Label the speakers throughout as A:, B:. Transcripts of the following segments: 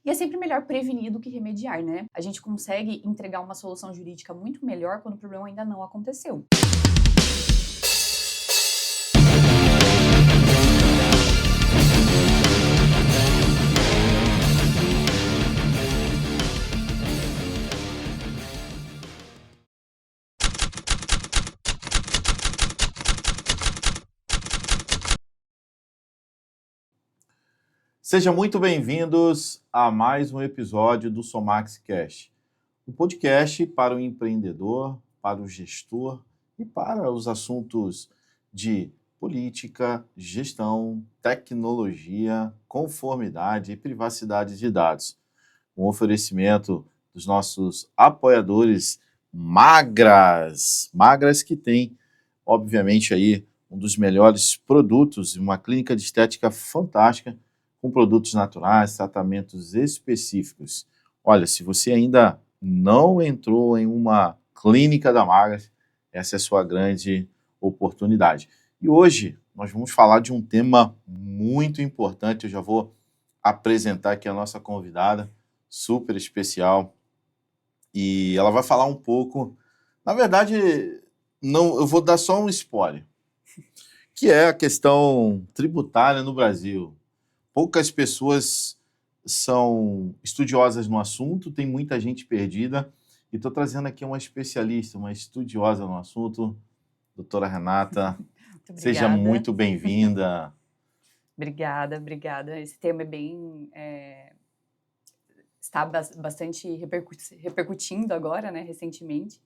A: E é sempre melhor prevenir do que remediar, né? A gente consegue entregar uma solução jurídica muito melhor quando o problema ainda não aconteceu.
B: Sejam muito bem-vindos a mais um episódio do Somax Cash, um podcast para o empreendedor, para o gestor e para os assuntos de política, gestão, tecnologia, conformidade e privacidade de dados. Um oferecimento dos nossos apoiadores Magras que tem, obviamente, aí um dos melhores produtos, uma clínica de estética fantástica, com produtos naturais, tratamentos específicos. Olha, se você ainda não entrou em uma clínica da Magras, essa é a sua grande oportunidade. E hoje nós vamos falar de um tema muito importante. Eu já vou apresentar aqui a nossa convidada, super especial, e ela vai falar um pouco. Na verdade, não, eu vou dar só um spoiler, que é a questão tributária no Brasil. Poucas pessoas são estudiosas no assunto, tem muita gente perdida, e estou trazendo aqui uma especialista, uma estudiosa no assunto, doutora Renata.
A: Muito
B: Seja
A: obrigada.
B: muito bem-vinda.
A: Obrigada. Esse tema é bem... está bastante repercutindo agora, né, recentemente.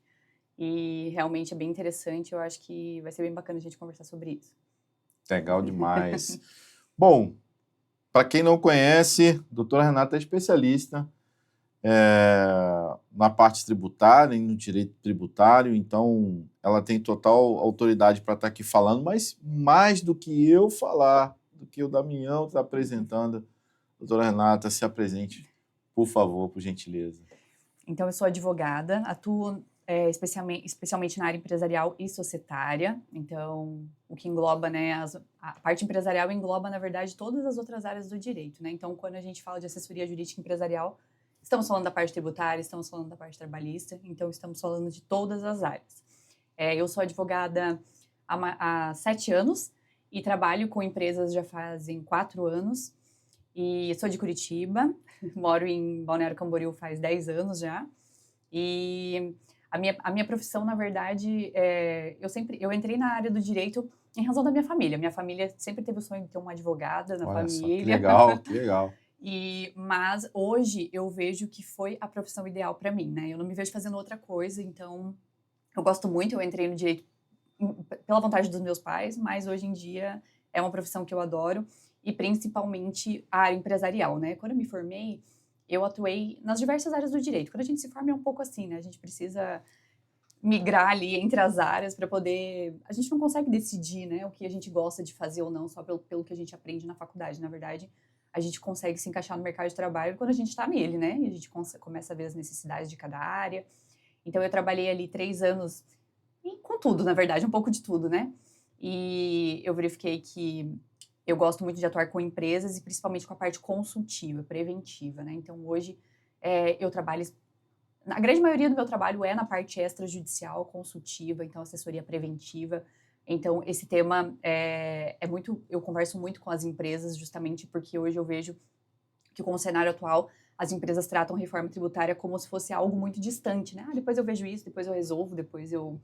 A: E realmente é bem interessante. Eu acho que vai ser bem bacana a gente conversar sobre isso.
B: Legal demais. Bom, para quem não conhece, a doutora Renata é especialista na parte tributária e no direito tributário, então ela tem total autoridade para estar aqui falando, mas mais do que eu falar, do que o Damião está apresentando, doutora Renata, se apresente, por favor, por gentileza.
A: Então, eu sou advogada, atuo especialmente na área empresarial e societária. Então, o que engloba, né, a parte empresarial engloba, na verdade, todas as outras áreas do direito, né? Então, quando a gente fala de assessoria jurídica empresarial, estamos falando da parte tributária, estamos falando da parte trabalhista, então estamos falando de todas as áreas. Eu sou advogada há 7 anos e trabalho com empresas já fazem 4 anos. E sou de Curitiba, moro em Balneário Camboriú faz 10 anos já. E a minha profissão, na verdade, eu entrei na área do direito em razão da minha família. Minha família sempre teve o sonho de ter uma advogada na
B: Olha só, que
A: família.
B: legal, que legal.
A: Mas hoje eu vejo que foi a profissão ideal para mim, né? Eu não me vejo fazendo outra coisa, então eu gosto muito. Eu entrei no direito pela vontade dos meus pais, mas hoje em dia é uma profissão que eu adoro, e principalmente a área empresarial, né? Quando eu me formei, eu atuei nas diversas áreas do direito. Quando a gente se forma é um pouco assim, né? A gente precisa migrar ali entre as áreas para poder... A gente não consegue decidir, né, o que a gente gosta de fazer ou não só pelo que a gente aprende na faculdade. Na verdade, a gente consegue se encaixar no mercado de trabalho quando a gente está nele, né? E a gente começa a ver as necessidades de cada área. Então, eu trabalhei ali 3 anos e com tudo, na verdade, um pouco de tudo, né? E eu verifiquei que eu gosto muito de atuar com empresas e principalmente com a parte consultiva, preventiva, né? Então, hoje, eu trabalho... A grande maioria do meu trabalho é na parte extrajudicial, consultiva, então assessoria preventiva. Então, esse tema é muito... Eu converso muito com as empresas justamente porque hoje eu vejo que com o cenário atual as empresas tratam reforma tributária como se fosse algo muito distante, né? Depois eu vejo isso, depois eu resolvo, depois eu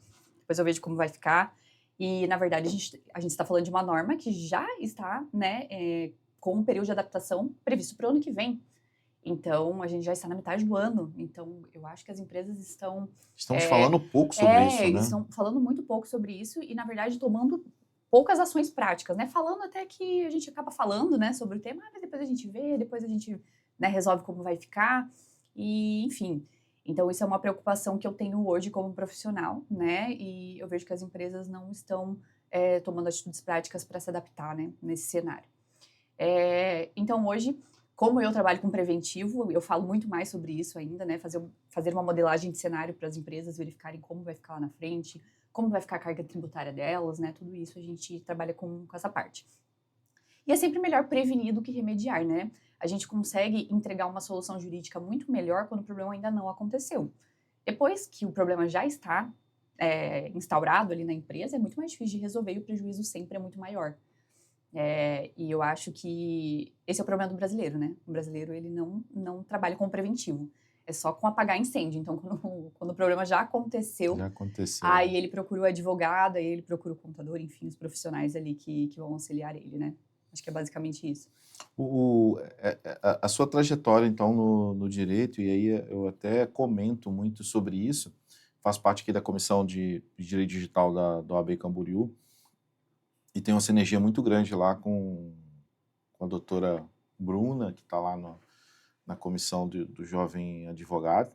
A: vejo como vai ficar. E, na verdade, a gente está falando de uma norma que já está, né, com um período de adaptação previsto para o ano que vem. Então, a gente já está na metade do ano. Então, eu acho que as empresas estão...
B: Estamos falando pouco sobre isso, né?
A: Estão falando muito pouco sobre isso e, na verdade, tomando poucas ações práticas, né? Falando até que a gente acaba falando, né, sobre o tema, mas depois a gente vê, depois a gente, né, resolve como vai ficar, e enfim. Então, isso é uma preocupação que eu tenho hoje como profissional, né? E eu vejo que as empresas não estão tomando atitudes práticas para se adaptar, né, nesse cenário. Então, hoje, como eu trabalho com preventivo, eu falo muito mais sobre isso ainda, né? Fazer uma modelagem de cenário para as empresas verificarem como vai ficar lá na frente, como vai ficar a carga tributária delas, né? Tudo isso a gente trabalha com essa parte. E é sempre melhor prevenir do que remediar, né? a gente consegue entregar uma solução jurídica muito melhor quando o problema ainda não aconteceu. Depois que o problema já está instaurado ali na empresa, é muito mais difícil de resolver e o prejuízo sempre é muito maior. E eu acho que esse é o problema do brasileiro, né? O brasileiro, ele não trabalha com o preventivo. É só com apagar incêndio. Então, quando o problema já aconteceu, aí ele procura o advogado, aí ele procura o contador, enfim, os profissionais ali que vão auxiliar ele, né? Acho que é basicamente isso.
B: A sua trajetória, então, no direito, e aí eu até comento muito sobre isso, faço parte aqui da Comissão de Direito Digital da OAB Camboriú, e tenho uma sinergia muito grande lá com a doutora Bruna, que está lá na comissão do jovem advogado.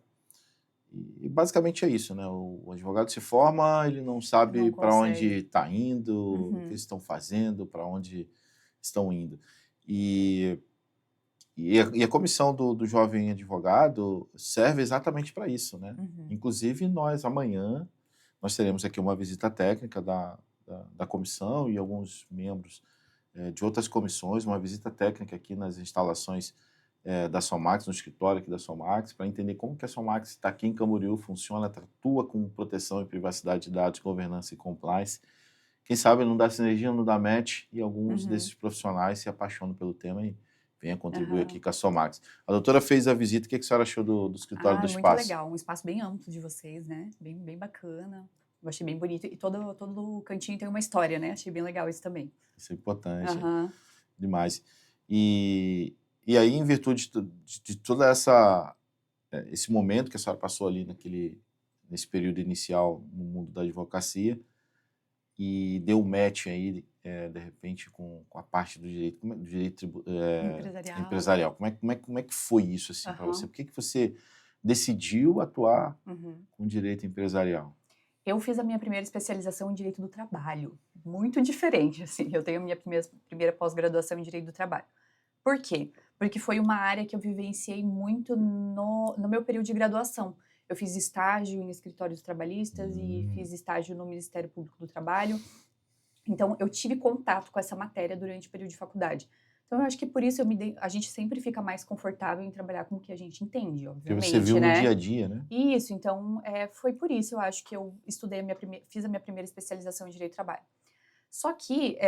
B: E basicamente é isso, né? O advogado se forma, ele não sabe para onde está indo, o que eles estão fazendo, para onde estão indo. E a comissão do jovem advogado serve exatamente para isso, né? Inclusive, amanhã, nós teremos aqui uma visita técnica da comissão e alguns membros de outras comissões, uma visita técnica aqui nas instalações da Somax, no escritório aqui da Somax, para entender como que a Somax está aqui em Camboriú, funciona, atua com proteção e privacidade de dados, governança e compliance. Quem sabe não dá sinergia, não dá match, e alguns desses profissionais se apaixonam pelo tema e venham contribuir aqui com a Somax. A doutora fez a visita, o que a senhora achou do escritório, do espaço?
A: Muito legal, um espaço bem amplo de vocês, né? Bem bacana. Eu achei bem bonito. E todo cantinho tem uma história, né? Achei bem legal isso também.
B: Isso é importante. Demais. E aí, em virtude de toda esse momento que a senhora passou ali nesse período inicial no mundo da advocacia, e deu match aí, de repente, com a parte do direito empresarial. Como é que foi isso assim, para você? Por que você decidiu atuar com direito empresarial?
A: Eu fiz a minha primeira especialização em Direito do Trabalho. Muito diferente, assim. Eu tenho a minha primeira pós-graduação em Direito do Trabalho. Por quê? Porque foi uma área que eu vivenciei muito no meu período de graduação. Eu fiz estágio em escritórios trabalhistas e fiz estágio no Ministério Público do Trabalho. Então, eu tive contato com essa matéria durante o período de faculdade. Então, eu acho que por isso a gente sempre fica mais confortável em trabalhar com o que a gente entende, obviamente,
B: porque você viu no dia a dia, né?
A: Isso, então, foi por isso, eu acho que eu fiz a minha primeira especialização em Direito do Trabalho. Só que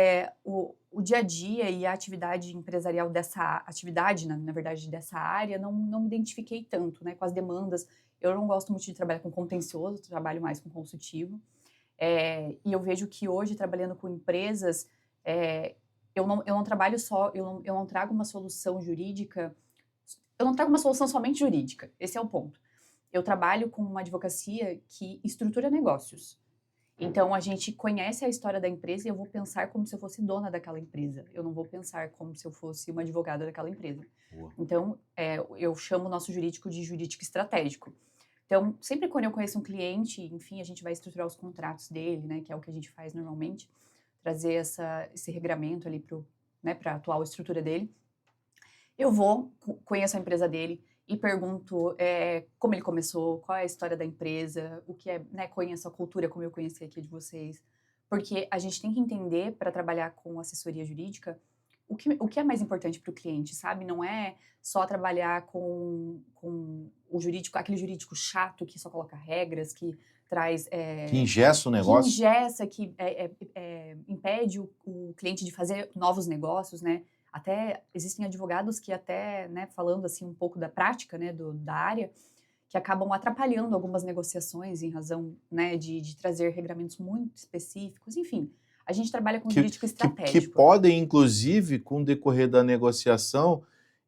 A: o dia a dia e a atividade empresarial dessa atividade, na verdade, dessa área, não me identifiquei tanto, né, com as demandas. Eu não gosto muito de trabalhar com contencioso, trabalho mais com consultivo. E eu vejo que hoje, trabalhando com empresas, eu não trabalho só, eu não trago uma solução jurídica, eu não trago uma solução somente jurídica, esse é o ponto. Eu trabalho com uma advocacia que estrutura negócios. Então, a gente conhece a história da empresa e eu vou pensar como se eu fosse dona daquela empresa. Eu não vou pensar como se eu fosse uma advogada daquela empresa.
B: Boa.
A: Então, eu chamo o nosso jurídico de jurídico estratégico. Então, sempre quando eu conheço um cliente, enfim, a gente vai estruturar os contratos dele, né, que é o que a gente faz normalmente, trazer esse regramento ali para a atual estrutura dele. Eu conheço a empresa dele e pergunto como ele começou, qual é a história da empresa, o que é, né, conheço a cultura como eu conheci aqui de vocês. Porque a gente tem que entender, para trabalhar com assessoria jurídica, o que é mais importante para o cliente, sabe? Não é só trabalhar com o jurídico, aquele jurídico chato que só coloca regras, que traz...
B: que engessa o negócio.
A: Que engessa, que impede o cliente de fazer novos negócios, né? Até existem advogados que até, né, falando assim um pouco da prática, né, da área, que acabam atrapalhando algumas negociações em razão, né, de trazer regramentos muito específicos, enfim. A gente trabalha com jurídico estratégico.
B: Que podem, inclusive, com o decorrer da negociação,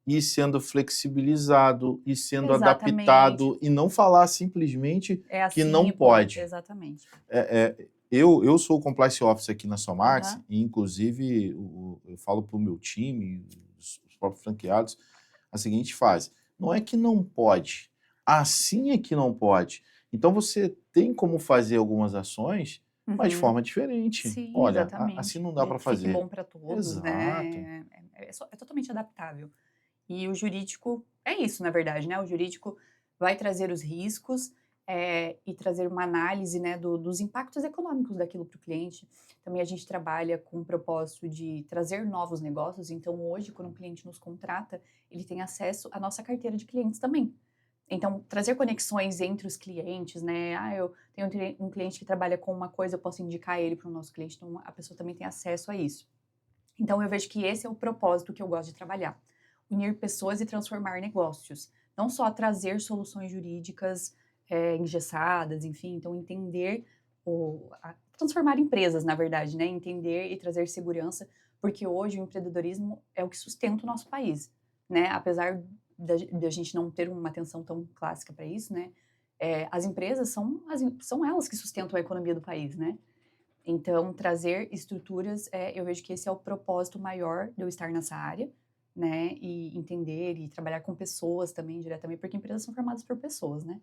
B: ir sendo flexibilizado, ir sendo adaptado, e não falar simplesmente
A: assim,
B: que não pode.
A: Exatamente.
B: Eu sou o Compliance Officer aqui na Somax, e inclusive eu falo para o meu time, os próprios franqueados, a seguinte fase: não é que não pode, assim é que não pode. Então você tem como fazer algumas ações, mas de forma diferente.
A: Sim,
B: olha,
A: exatamente.
B: Assim não dá para fazer.
A: Fique bom para todos, né? É totalmente adaptável. E o jurídico é isso, na verdade, né? O jurídico vai trazer os riscos, e trazer uma análise, né, dos impactos econômicos daquilo para o cliente. Também a gente trabalha com o propósito de trazer novos negócios, então hoje, quando um cliente nos contrata, ele tem acesso à nossa carteira de clientes também. Então, trazer conexões entre os clientes, né? Eu tenho um cliente que trabalha com uma coisa, eu posso indicar ele para o nosso cliente, então a pessoa também tem acesso a isso. Então, eu vejo que esse é o propósito que eu gosto de trabalhar. Unir pessoas e transformar negócios. Não só trazer soluções jurídicas engessadas, enfim. Então, entender, transformar empresas, na verdade, né? Entender e trazer segurança, porque hoje o empreendedorismo é o que sustenta o nosso país, né? Apesar da gente não ter uma atenção tão clássica para isso, né? As empresas são elas que sustentam a economia do país, né? Então, trazer estruturas, eu vejo que esse é o propósito maior de eu estar nessa área, né? E entender e trabalhar com pessoas também, diretamente, porque empresas são formadas por pessoas, né?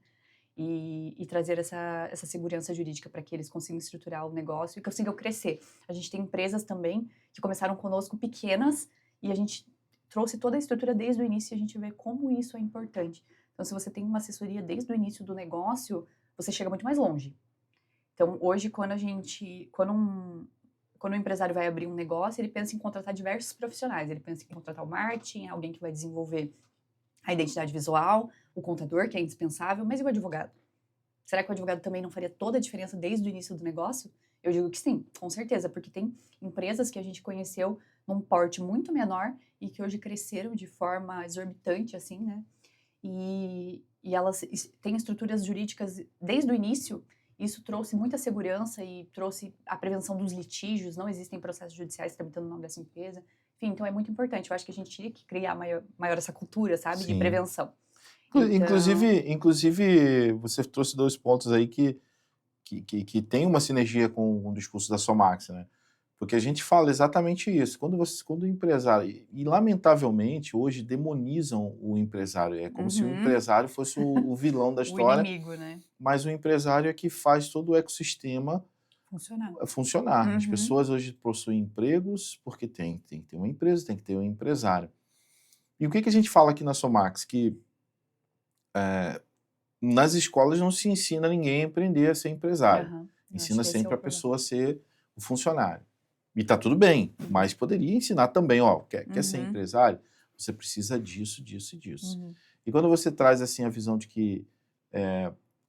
A: E trazer essa segurança jurídica para que eles consigam estruturar o negócio e consigam crescer. A gente tem empresas também que começaram conosco pequenas e a gente trouxe toda a estrutura desde o início e a gente vê como isso é importante. Então, se você tem uma assessoria desde o início do negócio, você chega muito mais longe. Então, hoje, quando um empresário vai abrir um negócio, ele pensa em contratar diversos profissionais. Ele pensa em contratar o marketing, alguém que vai desenvolver a identidade visual, o contador, que é indispensável, mas e o advogado? Será que o advogado também não faria toda a diferença desde o início do negócio? Eu digo que sim, com certeza, porque tem empresas que a gente conheceu num porte muito menor e que hoje cresceram de forma exorbitante, assim, né? E elas têm estruturas jurídicas desde o início. Isso trouxe muita segurança e trouxe a prevenção dos litígios, não existem processos judiciais tramitando o nome dessa empresa. Enfim, então é muito importante. Eu acho que a gente tinha que criar maior essa cultura, sabe, de
B: Sim.
A: prevenção.
B: Inclusive, você trouxe 2 pontos aí que tem uma sinergia com o discurso da Somax, né? Porque a gente fala exatamente isso. Quando o empresário... E, lamentavelmente, hoje demonizam o empresário. É como se o empresário fosse o vilão da história.
A: O inimigo, né?
B: Mas o empresário é que faz todo o ecossistema funcionar. As pessoas hoje possuem empregos porque tem que ter uma empresa, tem que ter um empresário. E o que a gente fala aqui na Somax? Que nas escolas não se ensina ninguém a aprender a ser empresário. Ensina sempre a pessoa a ser o funcionário. E tá tudo bem, mas poderia ensinar também, quer ser empresário? Você precisa disso, disso e disso. E quando você traz assim a visão de que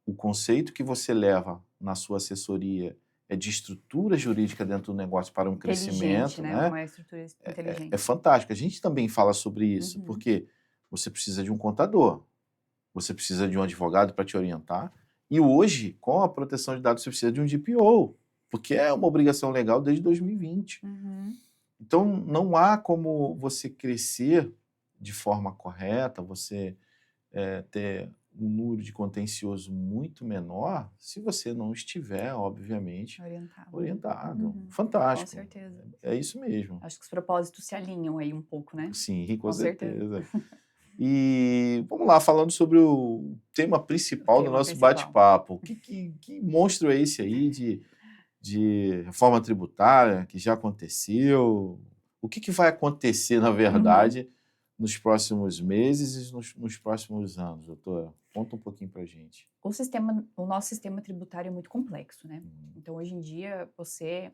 B: o conceito que você leva na sua assessoria é de estrutura jurídica dentro do negócio para um crescimento, né?
A: Uma estrutura inteligente.
B: É fantástico. A gente também fala sobre isso, porque você precisa de um contador, você precisa de um advogado para te orientar, e hoje, com a proteção de dados, você precisa de um DPO, porque é uma obrigação legal desde 2020. Então, não há como você crescer de forma correta, você ter um número de contencioso muito menor, se você não estiver, obviamente, orientado. Fantástico.
A: Com certeza.
B: É isso mesmo.
A: Acho que os propósitos se alinham aí um pouco, né?
B: Sim, com certeza. E vamos lá, falando sobre o tema principal do nosso bate-papo. Que monstro é esse aí de reforma tributária que já aconteceu? O que vai acontecer, na verdade, nos próximos meses e nos próximos anos, doutora? Conta um pouquinho pra gente.
A: O nosso sistema tributário é muito complexo, né? Então, hoje em dia, você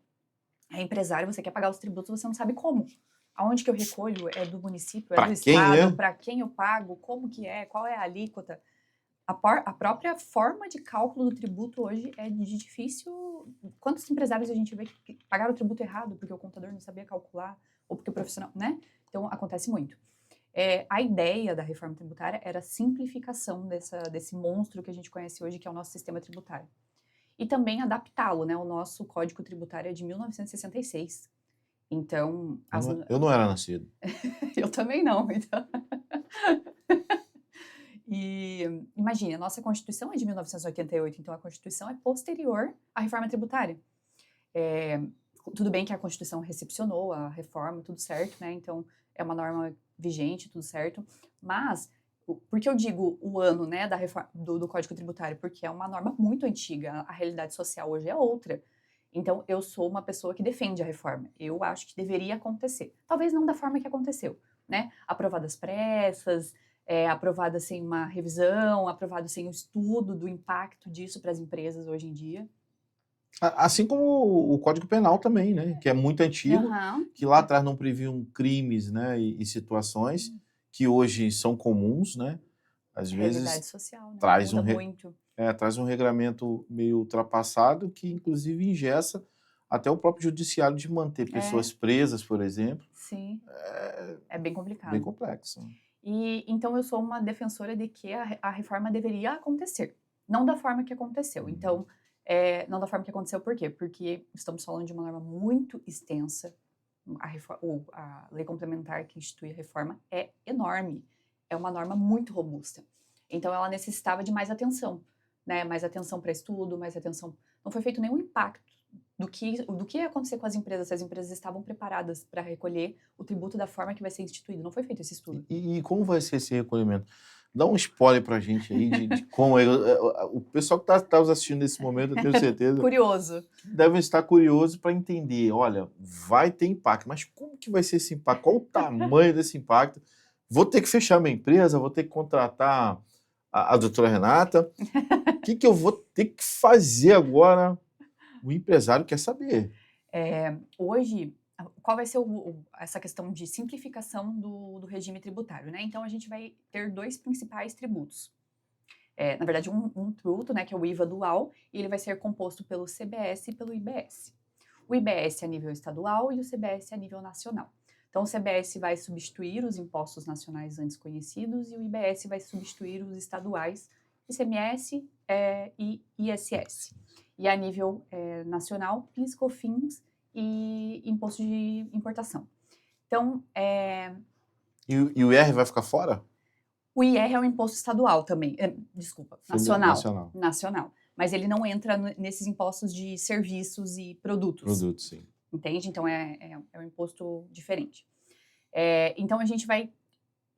A: é empresário, você quer pagar os tributos, você não sabe como. Aonde que eu recolho? É do município? É do estado? Para quem eu pago? Como que é? Qual é a alíquota? A própria forma de cálculo do tributo hoje é de difícil... Quantos empresários a gente vê que pagaram o tributo errado porque o contador não sabia calcular ou porque o profissional... né? Então, acontece muito. A ideia da reforma tributária era a simplificação desse monstro que a gente conhece hoje, que é o nosso sistema tributário. E também adaptá-lo, né? O nosso Código Tributário é de 1966. Então...
B: Eu não era nascido.
A: Eu também não, então... E imagine, a nossa Constituição é de 1988, então a Constituição é posterior à reforma tributária. Tudo bem que a Constituição recepcionou a reforma, tudo certo, né? Então é uma norma vigente, tudo certo. Mas, por que eu digo o ano, né, da reforma, do Código Tributário? Porque é uma norma muito antiga, a realidade social hoje é outra. Então, eu sou uma pessoa que defende a reforma. Eu acho que deveria acontecer. Talvez não da forma que aconteceu, né? Aprovada às pressas, aprovada sem uma revisão, aprovado sem um estudo do impacto disso para as empresas hoje em dia.
B: Assim como o Código Penal também, né? Que é muito antigo, que lá atrás não previam crimes, né? E situações que hoje são comuns, né? Às vezes
A: Realidade social, né?
B: traz
A: Muda muito.
B: traz um regramento meio ultrapassado que, inclusive, engessa até o próprio judiciário de manter pessoas presas, por exemplo.
A: Sim, é bem complicado.
B: Bem complexo.
A: E então eu sou uma defensora de que a reforma deveria acontecer, não da forma que aconteceu. Então, não da forma que aconteceu, por quê? Porque estamos falando de uma norma muito extensa. A lei complementar que institui a reforma é enorme, é uma norma muito robusta. Então, ela necessitava de mais atenção, né? Mais atenção para estudo, mais atenção. Não foi feito nenhum impacto do que ia acontecer com as empresas, se as empresas estavam preparadas para recolher o tributo da forma que vai ser instituído. Não foi feito esse estudo.
B: E como vai ser esse recolhimento? Dá um spoiler pra gente aí de como é. O pessoal que tá nos assistindo nesse momento, eu tenho certeza.
A: Curioso.
B: Devem estar curiosos para entender. Olha, vai ter impacto, mas como que vai ser esse impacto? Qual o tamanho desse impacto? Vou ter que fechar minha empresa? Vou ter que contratar a doutora Renata? O que eu vou ter que fazer agora? O empresário quer saber.
A: Hoje, qual vai ser essa questão de simplificação do regime tributário, né? Então, a gente vai ter 2 principais tributos. Na verdade, um tributo, né, que é o IVA dual, e ele vai ser composto pelo CBS e pelo IBS. O IBS a nível estadual e o CBS a nível nacional. Então, o CBS vai substituir os impostos nacionais antes conhecidos e o IBS vai substituir os estaduais, ICMS e ISS. E a nível nacional, PIS, COFINS e imposto de importação. Então,
B: E o IR vai ficar fora?
A: o IR é um imposto estadual também, desculpa, nacional. Mas ele não entra nesses impostos de serviços e produtos.
B: Produtos, sim.
A: Entende? Então, é um imposto diferente. Então, a gente vai...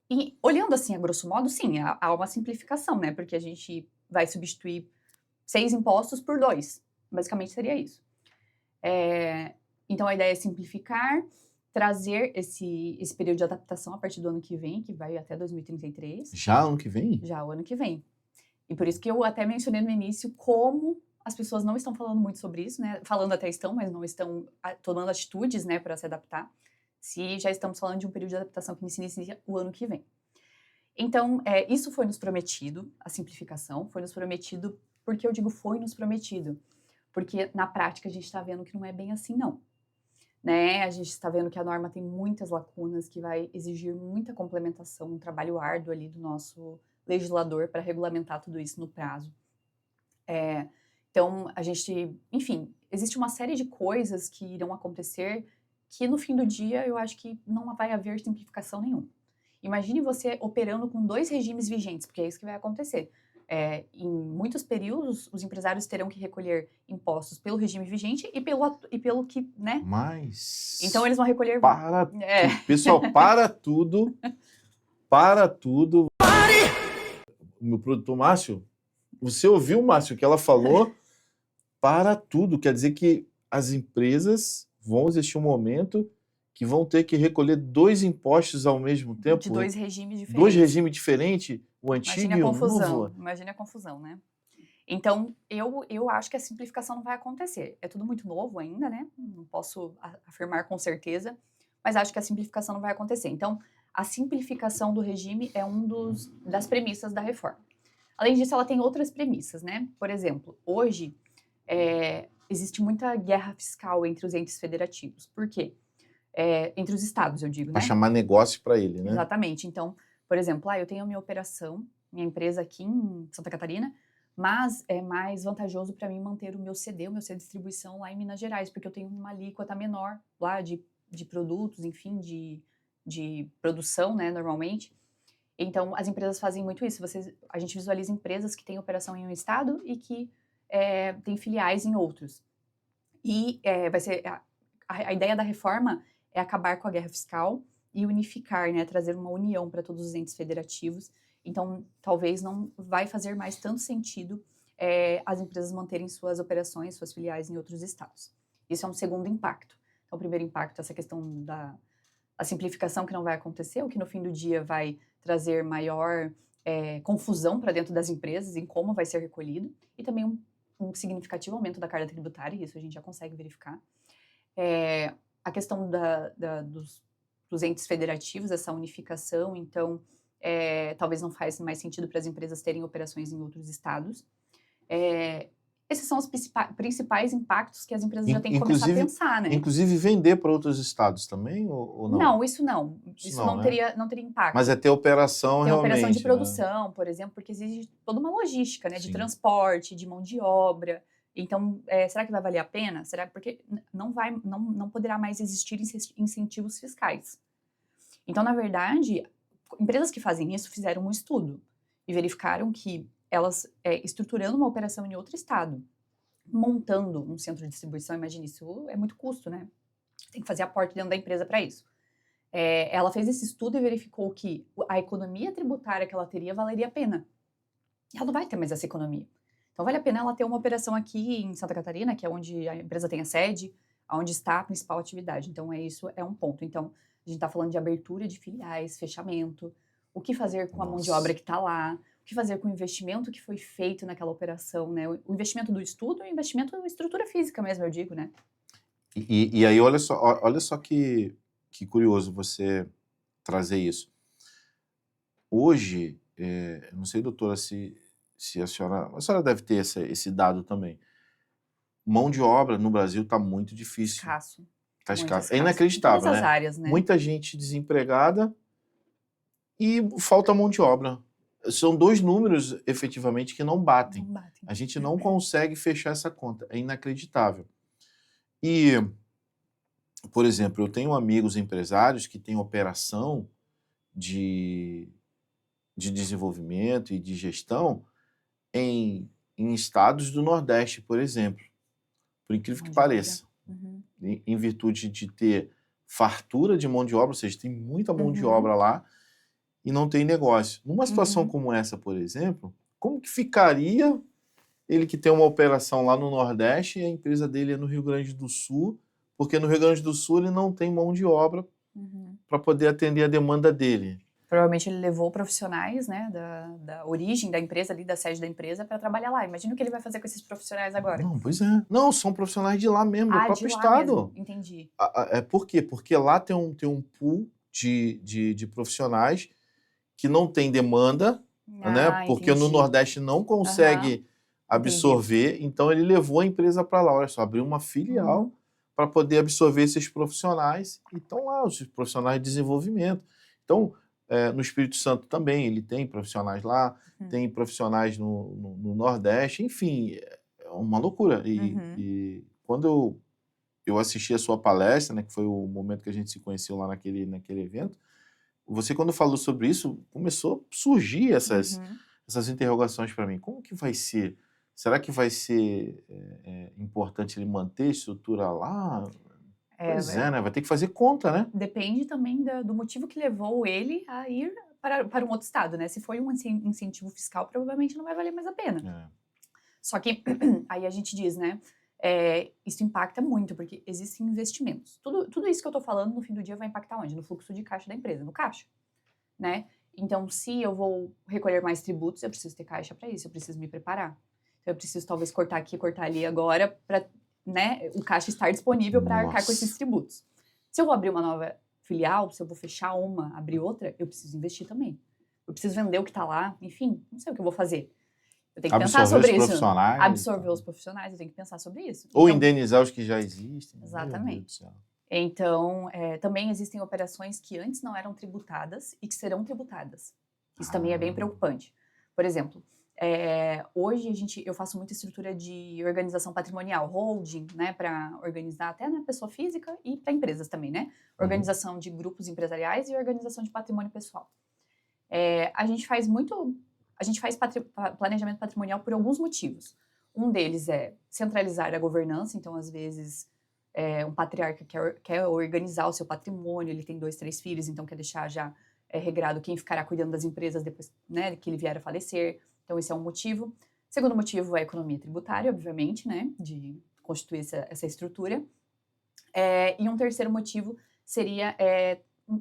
A: E, olhando assim, a grosso modo, sim, há uma simplificação, né? Porque a gente vai substituir 6 impostos por 2. Basicamente, seria isso. Então, a ideia é simplificar, trazer esse período de adaptação a partir do ano que vem, que vai até 2033.
B: Já ano que vem?
A: Já o ano que vem. E por isso que eu até mencionei no início como as pessoas não estão falando muito sobre isso, né? Falando até estão, mas não estão tomando atitudes, né, para se adaptar. Se já estamos falando de um período de adaptação que se inicia o ano que vem. Então, isso foi nos prometido, a simplificação, foi nos prometido, porque eu digo foi nos prometido, porque na prática a gente está vendo que não é bem assim, não. Né? A gente está vendo que a norma tem muitas lacunas, que vai exigir muita complementação, um trabalho árduo ali do nosso legislador para regulamentar tudo isso no prazo. Então, a gente, enfim, existe uma série de coisas que irão acontecer que no fim do dia eu acho que não vai haver simplificação nenhuma. Imagine você operando com 2 regimes vigentes, porque é isso que vai acontecer. Em muitos períodos, os empresários terão que recolher impostos pelo regime vigente e pelo que, né?
B: Mas...
A: Então, eles vão recolher...
B: Pessoal, para tudo. Para tudo. Pare! O meu produtor Márcio, você ouviu, Márcio, o que ela falou? Para tudo. Quer dizer que as empresas vão existir um momento que vão ter que recolher 2 impostos ao mesmo tempo.
A: De 2 regimes diferentes.
B: 2 regimes diferentes, o antigo e o novo.
A: Imagine a confusão, né? Então, eu acho que a simplificação não vai acontecer. É tudo muito novo ainda, né? Não posso afirmar com certeza, mas acho que a simplificação não vai acontecer. Então, a simplificação do regime é das premissas da reforma. Além disso, ela tem outras premissas, né? Por exemplo, hoje existe muita guerra fiscal entre os entes federativos. Por quê? Entre os estados, eu digo, né?
B: Para chamar negócio para ele, né?
A: Exatamente. Então, por exemplo, eu tenho a minha operação, minha empresa aqui em Santa Catarina, mas é mais vantajoso para mim manter o meu CD, o meu CD de distribuição lá em Minas Gerais, porque eu tenho uma alíquota menor lá de produtos, enfim, de produção, né, normalmente. Então, as empresas fazem muito isso. A gente visualiza empresas que têm operação em um estado e que têm filiais em outros. E vai ser... A ideia da reforma é acabar com a guerra fiscal e unificar, né, trazer uma união para todos os entes federativos. Então, talvez não vai fazer mais tanto sentido as empresas manterem suas operações, suas filiais em outros estados. Isso é um segundo impacto. Então, o primeiro impacto é essa questão da simplificação que não vai acontecer, o que no fim do dia vai trazer maior confusão para dentro das empresas em como vai ser recolhido, e também um significativo aumento da carga tributária, isso a gente já consegue verificar. A questão dos entes federativos, essa unificação, então, talvez não faz mais sentido para as empresas terem operações em outros estados. Esses são os principais impactos que as empresas já têm que começar a pensar, né?
B: Inclusive vender para outros estados também, ou não?
A: Não, isso não. Isso não,
B: né?
A: não teria impacto.
B: Mas é ter operação
A: Tem
B: realmente.
A: operação de
B: né?
A: produção, por exemplo, porque exige toda uma logística, né? De
B: Sim.
A: transporte, de mão de obra. Então, será que vai valer a pena? Será? Porque não poderá mais existir incentivos fiscais. Então, na verdade, empresas que fazem isso fizeram um estudo e verificaram que elas, estruturando uma operação em outro estado, montando um centro de distribuição, imagine, isso é muito custo, né? Tem que fazer aporte dentro da empresa para isso. Ela fez esse estudo e verificou que a economia tributária que ela teria valeria a pena. E ela não vai ter mais essa economia. Então, vale a pena ela ter uma operação aqui em Santa Catarina, que é onde a empresa tem a sede, onde está a principal atividade. Então, isso é um ponto. Então, a gente está falando de abertura de filiais, fechamento, o que fazer com a mão de obra que está lá, o que fazer com o investimento que foi feito naquela operação, né? O investimento do estudo e o investimento em estrutura física mesmo, eu digo, né?
B: E aí, olha só que curioso você trazer isso. Hoje, eu não sei, doutora, se a senhora deve ter esse dado também. Mão de obra no Brasil está muito difícil.
A: Escasso.
B: Está
A: Muito
B: escasso. É
A: escasso.
B: inacreditável,
A: Em todas as
B: né?
A: áreas, né?
B: Muita gente desempregada e falta mão de obra. São dois números, efetivamente, que não batem.
A: Não batem.
B: A gente não consegue fechar essa conta. É inacreditável. E, por exemplo, eu tenho amigos empresários que têm operação de desenvolvimento e de gestão em estados do Nordeste, por exemplo. Por incrível que pareça.
A: Uhum.
B: Em virtude de ter fartura de mão de obra, ou seja, tem muita mão de
A: Uhum.
B: obra lá e não tem negócio. Numa situação
A: Uhum.
B: como essa, por exemplo, como que ficaria ele que tem uma operação lá no Nordeste e a empresa dele é no Rio Grande do Sul, porque no Rio Grande do Sul ele não tem mão de obra para poder atender a demanda dele.
A: Provavelmente ele levou profissionais, né, da origem da empresa ali, da sede da empresa, para trabalhar lá. Imagina o que ele vai fazer com esses profissionais agora.
B: Não, pois é. Não, são profissionais de lá mesmo, do próprio
A: de lá
B: estado.
A: mesmo. Entendi.
B: Por quê? Porque lá tem um pool de profissionais que não tem demanda, né? Porque
A: Entendi.
B: no Nordeste não consegue absorver, então ele levou a empresa para lá. Olha só, abriu uma filial para poder absorver esses profissionais e estão lá, os profissionais de desenvolvimento. Então, no Espírito Santo também, ele tem profissionais lá, tem profissionais no Nordeste, enfim, é uma loucura. E quando eu assisti a sua palestra, né, que foi o momento que a gente se conheceu lá naquele evento, você, quando falou sobre isso, começou a surgir essas interrogações para mim. Como que vai ser? Será que vai ser importante ele manter a estrutura lá? Pois é, né? Vai ter que fazer conta, né?
A: Depende também do motivo que levou ele a ir para um outro estado, né? Se foi um incentivo fiscal, provavelmente não vai valer mais a pena. Só que aí a gente diz, né? Isso impacta muito, porque existem investimentos. Tudo isso que eu tô falando, no fim do dia, vai impactar onde? No fluxo de caixa da empresa, no caixa, né? Então, se eu vou recolher mais tributos, eu preciso ter caixa para isso, eu preciso me preparar. Então, eu preciso talvez cortar aqui, cortar ali agora, para, né, o caixa estar disponível para arcar com esses tributos. Se eu vou abrir uma nova filial, se eu vou fechar uma, abrir outra, eu preciso investir também. Eu preciso vender o que está lá, enfim, não sei o que eu vou fazer. Eu tenho que pensar sobre isso. Absorver os profissionais, eu tenho que pensar sobre isso.
B: Ou então, indenizar os que já existem.
A: Exatamente. Então, também existem operações que antes não eram tributadas e que serão tributadas. Isso também é bem preocupante. Por exemplo, hoje eu faço muita estrutura de organização patrimonial, holding, né, para organizar até na pessoa física e para empresas também, né? Organização de grupos empresariais e organização de patrimônio pessoal. A gente faz planejamento patrimonial por alguns motivos. Um deles é centralizar a governança, então, às vezes, um patriarca quer organizar o seu patrimônio, ele tem 2, 3 filhos, então quer deixar já regrado quem ficará cuidando das empresas depois, né, que ele vier a falecer. Então, esse é um motivo. Segundo motivo é a economia tributária, obviamente, né, de constituir essa estrutura. E um terceiro motivo seria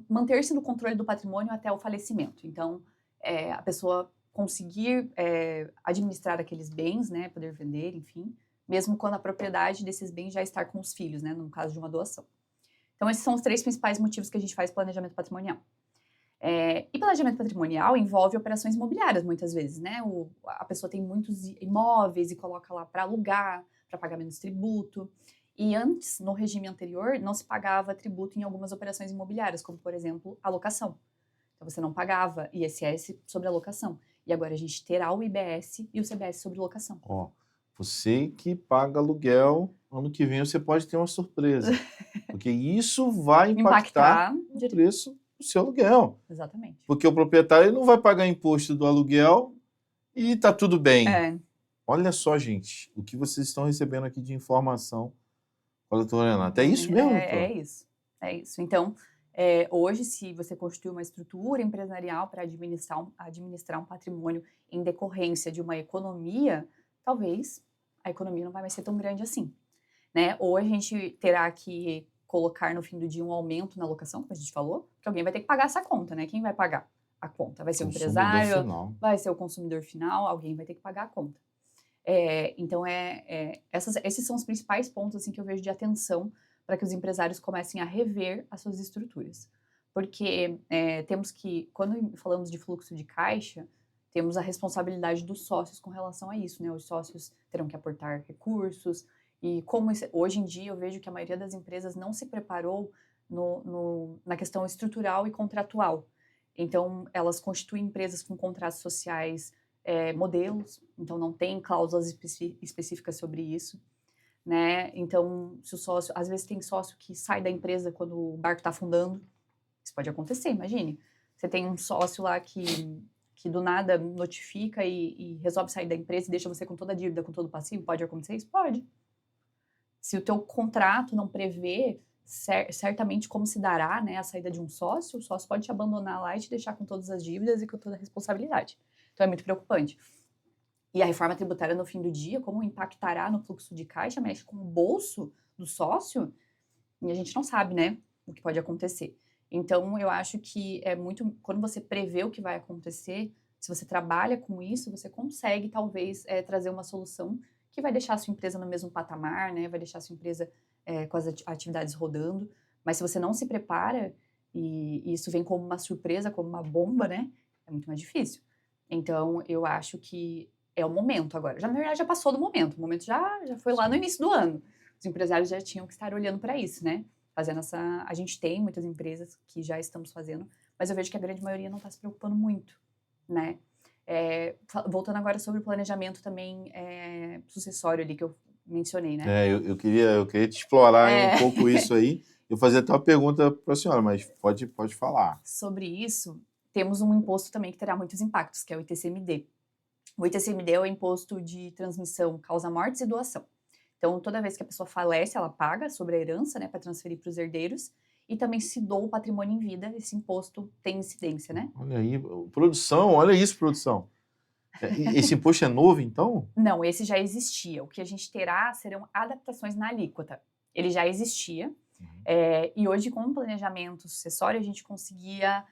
A: manter-se no controle do patrimônio até o falecimento. Então, a pessoa conseguir administrar aqueles bens, né, poder vender, enfim, mesmo quando a propriedade desses bens já está com os filhos, né, no caso de uma doação. Então, esses são os 3 principais motivos que a gente faz planejamento patrimonial. E planejamento patrimonial envolve operações imobiliárias, muitas vezes, né? A pessoa tem muitos imóveis e coloca lá para alugar, para pagar menos tributo. E antes, no regime anterior, não se pagava tributo em algumas operações imobiliárias, como, por exemplo, a locação. Então, você não pagava ISS sobre a locação. E agora a gente terá o IBS e o CBS sobre locação.
B: Ó, você que paga aluguel, ano que vem você pode ter uma surpresa. Porque isso vai impactar no preço do seu aluguel.
A: Exatamente.
B: Porque o proprietário ele não vai pagar imposto do aluguel e tá tudo bem. Olha só, gente, o que vocês estão recebendo aqui de informação com a doutora Renata. É isso mesmo, doutor?
A: É isso. Então, hoje, se você constitui uma estrutura empresarial para administrar um patrimônio em decorrência de uma economia, talvez a economia não vai mais ser tão grande assim, né? Ou a gente terá que colocar no fim do dia um aumento na locação, como a gente falou, porque alguém vai ter que pagar essa conta, né? Quem vai pagar a conta? Vai ser o empresário?
B: Final.
A: Vai ser o consumidor final? Alguém vai ter que pagar a conta. Então, esses são os principais pontos assim, que eu vejo de atenção para que os empresários comecem a rever as suas estruturas. Porque temos que, quando falamos de fluxo de caixa, temos a responsabilidade dos sócios com relação a isso, né? Os sócios terão que aportar recursos, e hoje em dia eu vejo que a maioria das empresas não se preparou na questão estrutural e contratual. Então, elas constituem empresas com contratos sociais modelos, então não tem cláusulas específicas sobre isso, né? Então, se o sócio, às vezes tem sócio que sai da empresa quando o barco está afundando, isso pode acontecer, imagine. Você tem um sócio lá que do nada notifica e resolve sair da empresa e deixa você com toda a dívida, com todo o passivo, pode acontecer isso? Pode. Se o teu contrato não prevê certamente como se dará, né, a saída de um sócio, o sócio pode te abandonar lá e te deixar com todas as dívidas e com toda a responsabilidade. Então, é muito preocupante. E a reforma tributária, no fim do dia, como impactará no fluxo de caixa, mexe com o bolso do sócio, e a gente não sabe, né, o que pode acontecer. Então, eu acho que quando você prevê o que vai acontecer, se você trabalha com isso, você consegue, talvez, trazer uma solução que vai deixar a sua empresa no mesmo patamar, né, vai deixar a sua empresa com as atividades rodando. Mas se você não se prepara, e isso vem como uma surpresa, como uma bomba, né, é muito mais difícil. Então, eu acho que é o momento agora. Na verdade, já passou do momento. O momento já foi lá no início do ano. Os empresários já tinham que estar olhando para isso, né? Fazendo a gente tem muitas empresas que já estamos fazendo, mas eu vejo que a grande maioria não está se preocupando muito, né? Voltando agora sobre o planejamento também sucessório ali que eu mencionei, né?
B: Eu queria te explorar um pouco isso aí. Eu fazia até uma pergunta para a senhora, mas pode falar.
A: Sobre isso, temos um imposto também que terá muitos impactos, que é o ITCMD. O ITCMD é o imposto de transmissão causa-mortes e doação. Então, toda vez que a pessoa falece, ela paga sobre a herança, né, para transferir para os herdeiros, e também se doa o patrimônio em vida, esse imposto tem incidência, né?
B: Olha aí, produção, olha isso, produção. Esse imposto é novo, então?
A: Não, esse já existia. O que a gente terá serão adaptações na alíquota. Ele já existia, e hoje, com o planejamento sucessório, a gente conseguia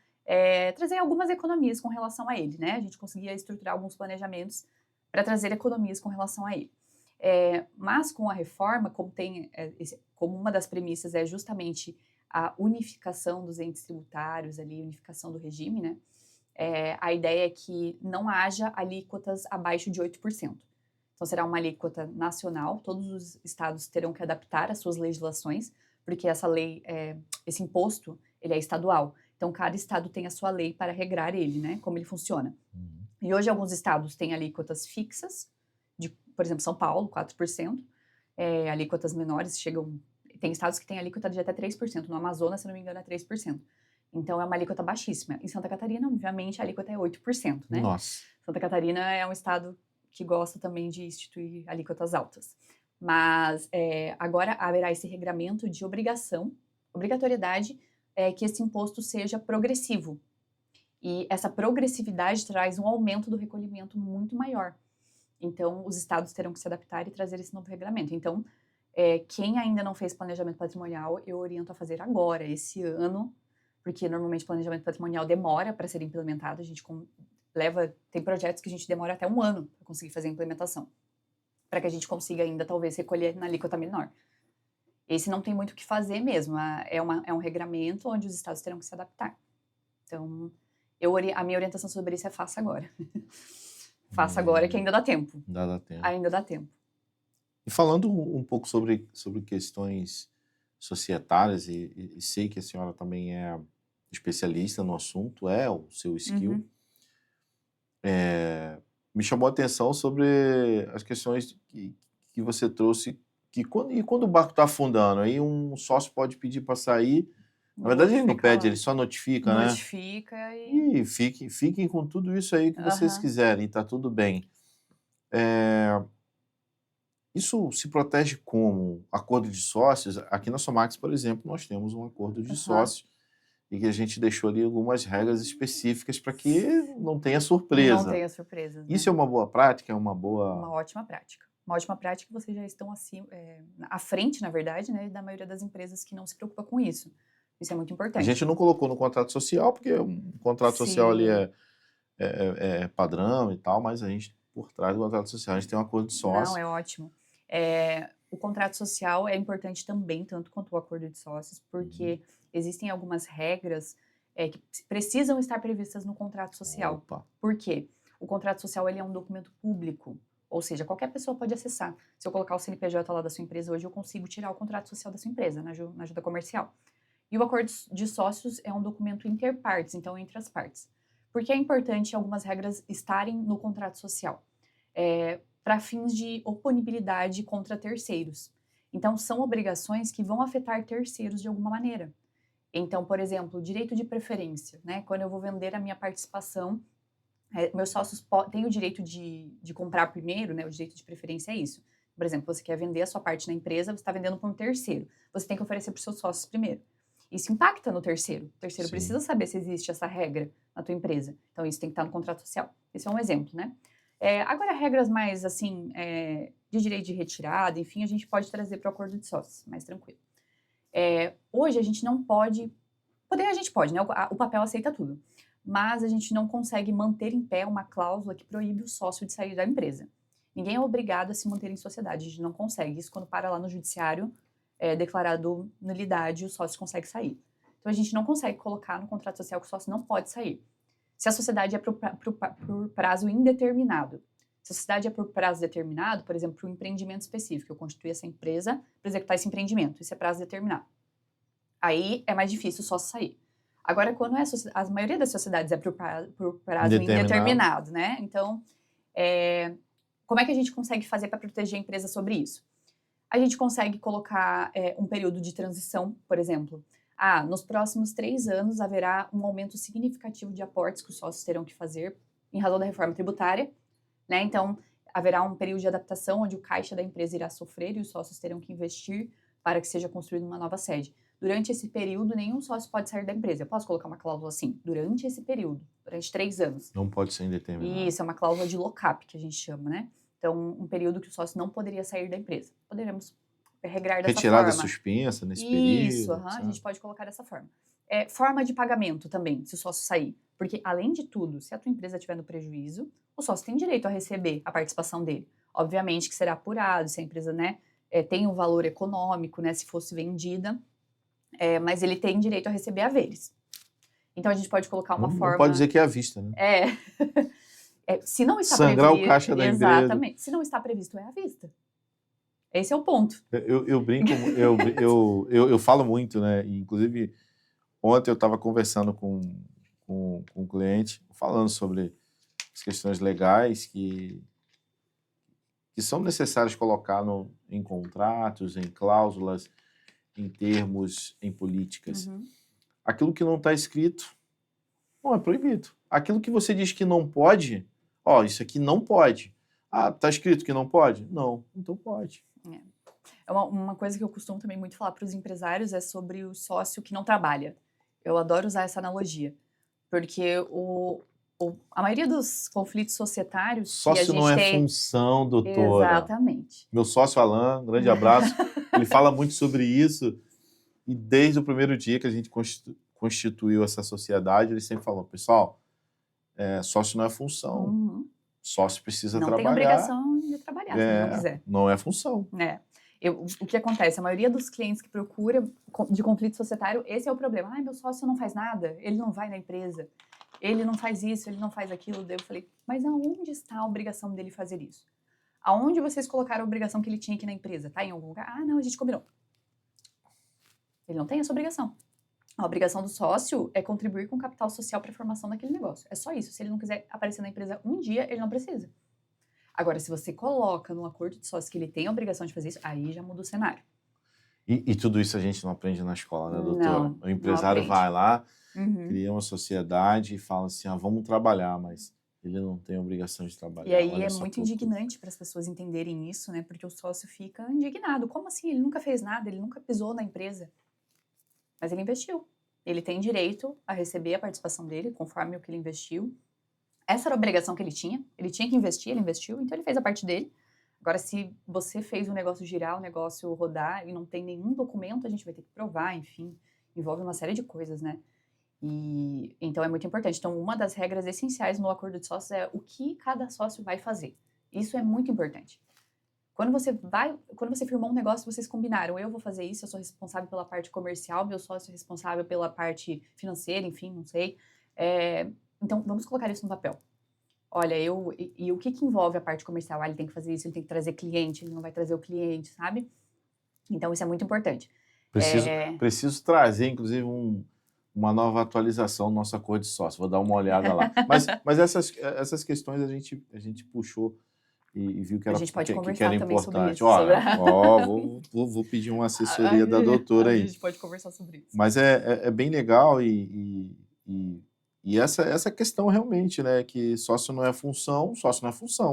A: trazer algumas economias com relação a ele, né? A gente conseguia estruturar alguns planejamentos para trazer economias com relação a ele. Mas com a reforma, como uma das premissas é justamente a unificação dos entes tributários, ali, unificação do regime, né? A ideia é que não haja alíquotas abaixo de 8%. Então, será uma alíquota nacional, todos os estados terão que adaptar as suas legislações, porque essa lei, esse imposto, ele é estadual. Então, cada estado tem a sua lei para regrar ele, né? Como ele funciona. E hoje, alguns estados têm alíquotas fixas, por exemplo, São Paulo, 4%. Alíquotas menores chegam... Tem estados que têm alíquota de até 3%. No Amazonas, se não me engano, é 3%. Então, é uma alíquota baixíssima. Em Santa Catarina, obviamente, a alíquota é 8%, né?
B: Nossa.
A: Santa Catarina é um estado que gosta também de instituir alíquotas altas. Mas agora haverá esse regramento de obrigatoriedade, que esse imposto seja progressivo. E essa progressividade traz um aumento do recolhimento muito maior. Então, os estados terão que se adaptar e trazer esse novo regulamento. Então, quem ainda não fez planejamento patrimonial, eu oriento a fazer agora, esse ano, porque normalmente o planejamento patrimonial demora para ser implementado, a gente tem projetos que a gente demora até 1 ano para conseguir fazer a implementação, para que a gente consiga ainda talvez recolher na alíquota menor. Esse não tem muito o que fazer mesmo, é um regramento onde os estados terão que se adaptar. Então, a minha orientação sobre isso é faça agora. Faça agora que ainda dá tempo.
B: Ainda dá tempo.
A: Ainda dá tempo.
B: E falando um pouco sobre questões societárias, e sei que a senhora também é especialista no assunto, é o seu skill, me chamou a atenção sobre as questões que você trouxe, quando o barco está afundando, aí um sócio pode pedir para sair, na verdade ele não pede, ele só notifica, né?
A: Notifica
B: E fiquem com tudo isso aí que vocês quiserem, tá tudo bem. Isso se protege como? Acordo de sócios? Aqui na Somax, por exemplo, nós temos um acordo de sócios e que a gente deixou ali algumas regras específicas para que não tenha surpresa.
A: Não tenha surpresas, né?
B: Isso é uma boa prática?
A: Uma ótima prática. Uma ótima prática que vocês já estão à frente, na verdade, né, da maioria das empresas que não se preocupa com isso. Isso é muito importante.
B: A gente não colocou no contrato social, porque um contrato social ali é padrão e tal, mas a gente, por trás do contrato social, a gente tem um acordo de sócio.
A: Não, é ótimo. O contrato social é importante também, tanto quanto o acordo de sócios, porque existem algumas regras que precisam estar previstas no contrato social.
B: Opa.
A: Por quê? O contrato social ele é um documento público, ou seja, qualquer pessoa pode acessar. Se eu colocar o CNPJ lá da sua empresa hoje, eu consigo tirar o contrato social da sua empresa, na ajuda comercial. E o acordo de sócios é um documento interpartes, então entre as partes. Por que é importante algumas regras estarem no contrato social? Para fins de oponibilidade contra terceiros. Então, são obrigações que vão afetar terceiros de alguma maneira. Então, por exemplo, direito de preferência, né? Quando eu vou vender a minha participação, meus sócios têm o direito de comprar primeiro, né? O direito de preferência é isso. Por exemplo, você quer vender a sua parte na empresa, você está vendendo para um terceiro. Você tem que oferecer para os seus sócios primeiro. Isso impacta no terceiro. O terceiro precisa saber se existe essa regra na tua empresa. Então, isso tem que estar no contrato social. Esse é um exemplo, né? Agora, regras mais, assim, de direito de retirada, enfim, a gente pode trazer para o acordo de sócios, mais tranquilo. Hoje, a gente não pode... Poder a gente pode, né? O papel aceita tudo. Mas a gente não consegue manter em pé uma cláusula que proíbe o sócio de sair da empresa. Ninguém é obrigado a se manter em sociedade. A gente não consegue. Isso, quando para lá no judiciário, declarado nulidade, o sócio consegue sair. Então, a gente não consegue colocar no contrato social que o sócio não pode sair. Se a sociedade é por prazo indeterminado. Se a sociedade é por prazo determinado, por exemplo, para um empreendimento específico, eu constituí essa empresa para executar esse empreendimento, isso é prazo determinado. Aí é mais difícil o sócio sair. Agora, quando a maioria das sociedades é por prazo indeterminado, né? Então, como é que a gente consegue fazer para proteger a empresa sobre isso? A gente consegue colocar um período de transição, por exemplo. Nos próximos 3 anos haverá um aumento significativo de aportes que os sócios terão que fazer em razão da reforma tributária, né? Então, haverá um período de adaptação onde o caixa da empresa irá sofrer e os sócios terão que investir para que seja construída uma nova sede. Durante esse período, nenhum sócio pode sair da empresa. Eu posso colocar uma cláusula assim, durante esse período, durante 3 anos.
B: Não pode ser indeterminado.
A: Isso, é uma cláusula de lock-up, que a gente chama, né? Então, um período que o sócio não poderia sair da empresa. Poderemos regrar dessa
B: Retirada
A: forma.
B: suspensa nesse período.
A: Isso, a gente pode colocar dessa forma. Forma de pagamento também, se o sócio sair. Porque, além de tudo, se a tua empresa estiver no prejuízo, o sócio tem direito a receber a participação dele. Obviamente que será apurado, se a empresa, né, tem um valor econômico, né, se fosse vendida, mas ele tem direito a receber haveres. Então, a gente pode colocar uma forma...
B: Não pode dizer que é à vista, né?
A: Se não está
B: Sangrar
A: previsto...
B: o caixa da empresa.
A: Exatamente. Se não está previsto, é à vista. Esse é o ponto.
B: Eu brinco, eu falo muito, né? Inclusive, ontem eu estava conversando com um cliente, falando sobre as questões legais que são necessárias colocar em contratos, em cláusulas, em termos, em políticas. Aquilo que não está escrito não é proibido. Aquilo que você diz que não pode, isso aqui não pode. Está escrito que não pode? Não, então pode.
A: Uma coisa que eu costumo também muito falar para os empresários é sobre o sócio que não trabalha. Eu adoro usar essa analogia, porque a maioria dos conflitos societários...
B: Sócio não é função, doutora.
A: Exatamente.
B: Meu sócio Alain, grande abraço, ele fala muito sobre isso, e desde o primeiro dia que a gente constituiu essa sociedade, ele sempre falou, pessoal, sócio não é função,
A: Uhum.
B: sócio precisa
A: Não tem
B: trabalhar.
A: obrigação de trabalhar, se ele não quiser.
B: Não é função.
A: O que acontece? A maioria dos clientes que procura de conflito societário, esse é o problema. Ai, meu sócio não faz nada, ele não vai na empresa, ele não faz isso, ele não faz aquilo. Daí eu falei, mas aonde está a obrigação dele fazer isso? Aonde vocês colocaram a obrigação que ele tinha aqui na empresa? Tá em algum lugar? Ah, não, a gente combinou. Ele não tem essa obrigação. A obrigação do sócio é contribuir com o capital social para a formação daquele negócio. É só isso. Se ele não quiser aparecer na empresa um dia, ele não precisa. Agora, se você coloca no acordo de sócio que ele tem a obrigação de fazer isso, aí já muda o cenário.
B: E tudo isso a gente não aprende na escola, né, doutora?
A: Não,
B: o empresário
A: não
B: vai lá,
A: Uhum.
B: cria uma sociedade e fala assim, vamos trabalhar, mas ele não tem obrigação de trabalhar.
A: E aí
B: Olha
A: é
B: só
A: muito
B: que loucura.
A: indignante para as pessoas entenderem isso, né? Porque o sócio fica indignado. Como assim? Ele nunca fez nada, ele nunca pisou na empresa. Mas ele investiu. Ele tem direito a receber a participação dele, conforme o que ele investiu. Essa era a obrigação que ele tinha que investir, ele investiu, então ele fez a parte dele. Agora, se você fez o negócio girar, o negócio rodar e não tem nenhum documento, a gente vai ter que provar, enfim, envolve uma série de coisas, né? E então é muito importante. Então, uma das regras essenciais no acordo de sócios é o que cada sócio vai fazer. Isso é muito importante. Quando você firmou um negócio, vocês combinaram, eu vou fazer isso, eu sou responsável pela parte comercial, meu sócio é responsável pela parte financeira, enfim, não sei. Então, vamos colocar isso no papel. Olha, e o que envolve a parte comercial? Ele tem que fazer isso, ele tem que trazer cliente, ele não vai trazer o cliente, sabe? Então, isso é muito importante.
B: Preciso trazer, inclusive, uma nova atualização do nosso acordo de sócio. Vou dar uma olhada lá. Mas essas questões a gente puxou e viu que era,
A: a gente pode conversar
B: que era
A: também
B: importante.
A: sobre isso.
B: Olha, vou pedir uma assessoria da doutora aí.
A: A gente pode conversar sobre isso.
B: Mas é bem legal e essa questão realmente, né, que sócio não é função.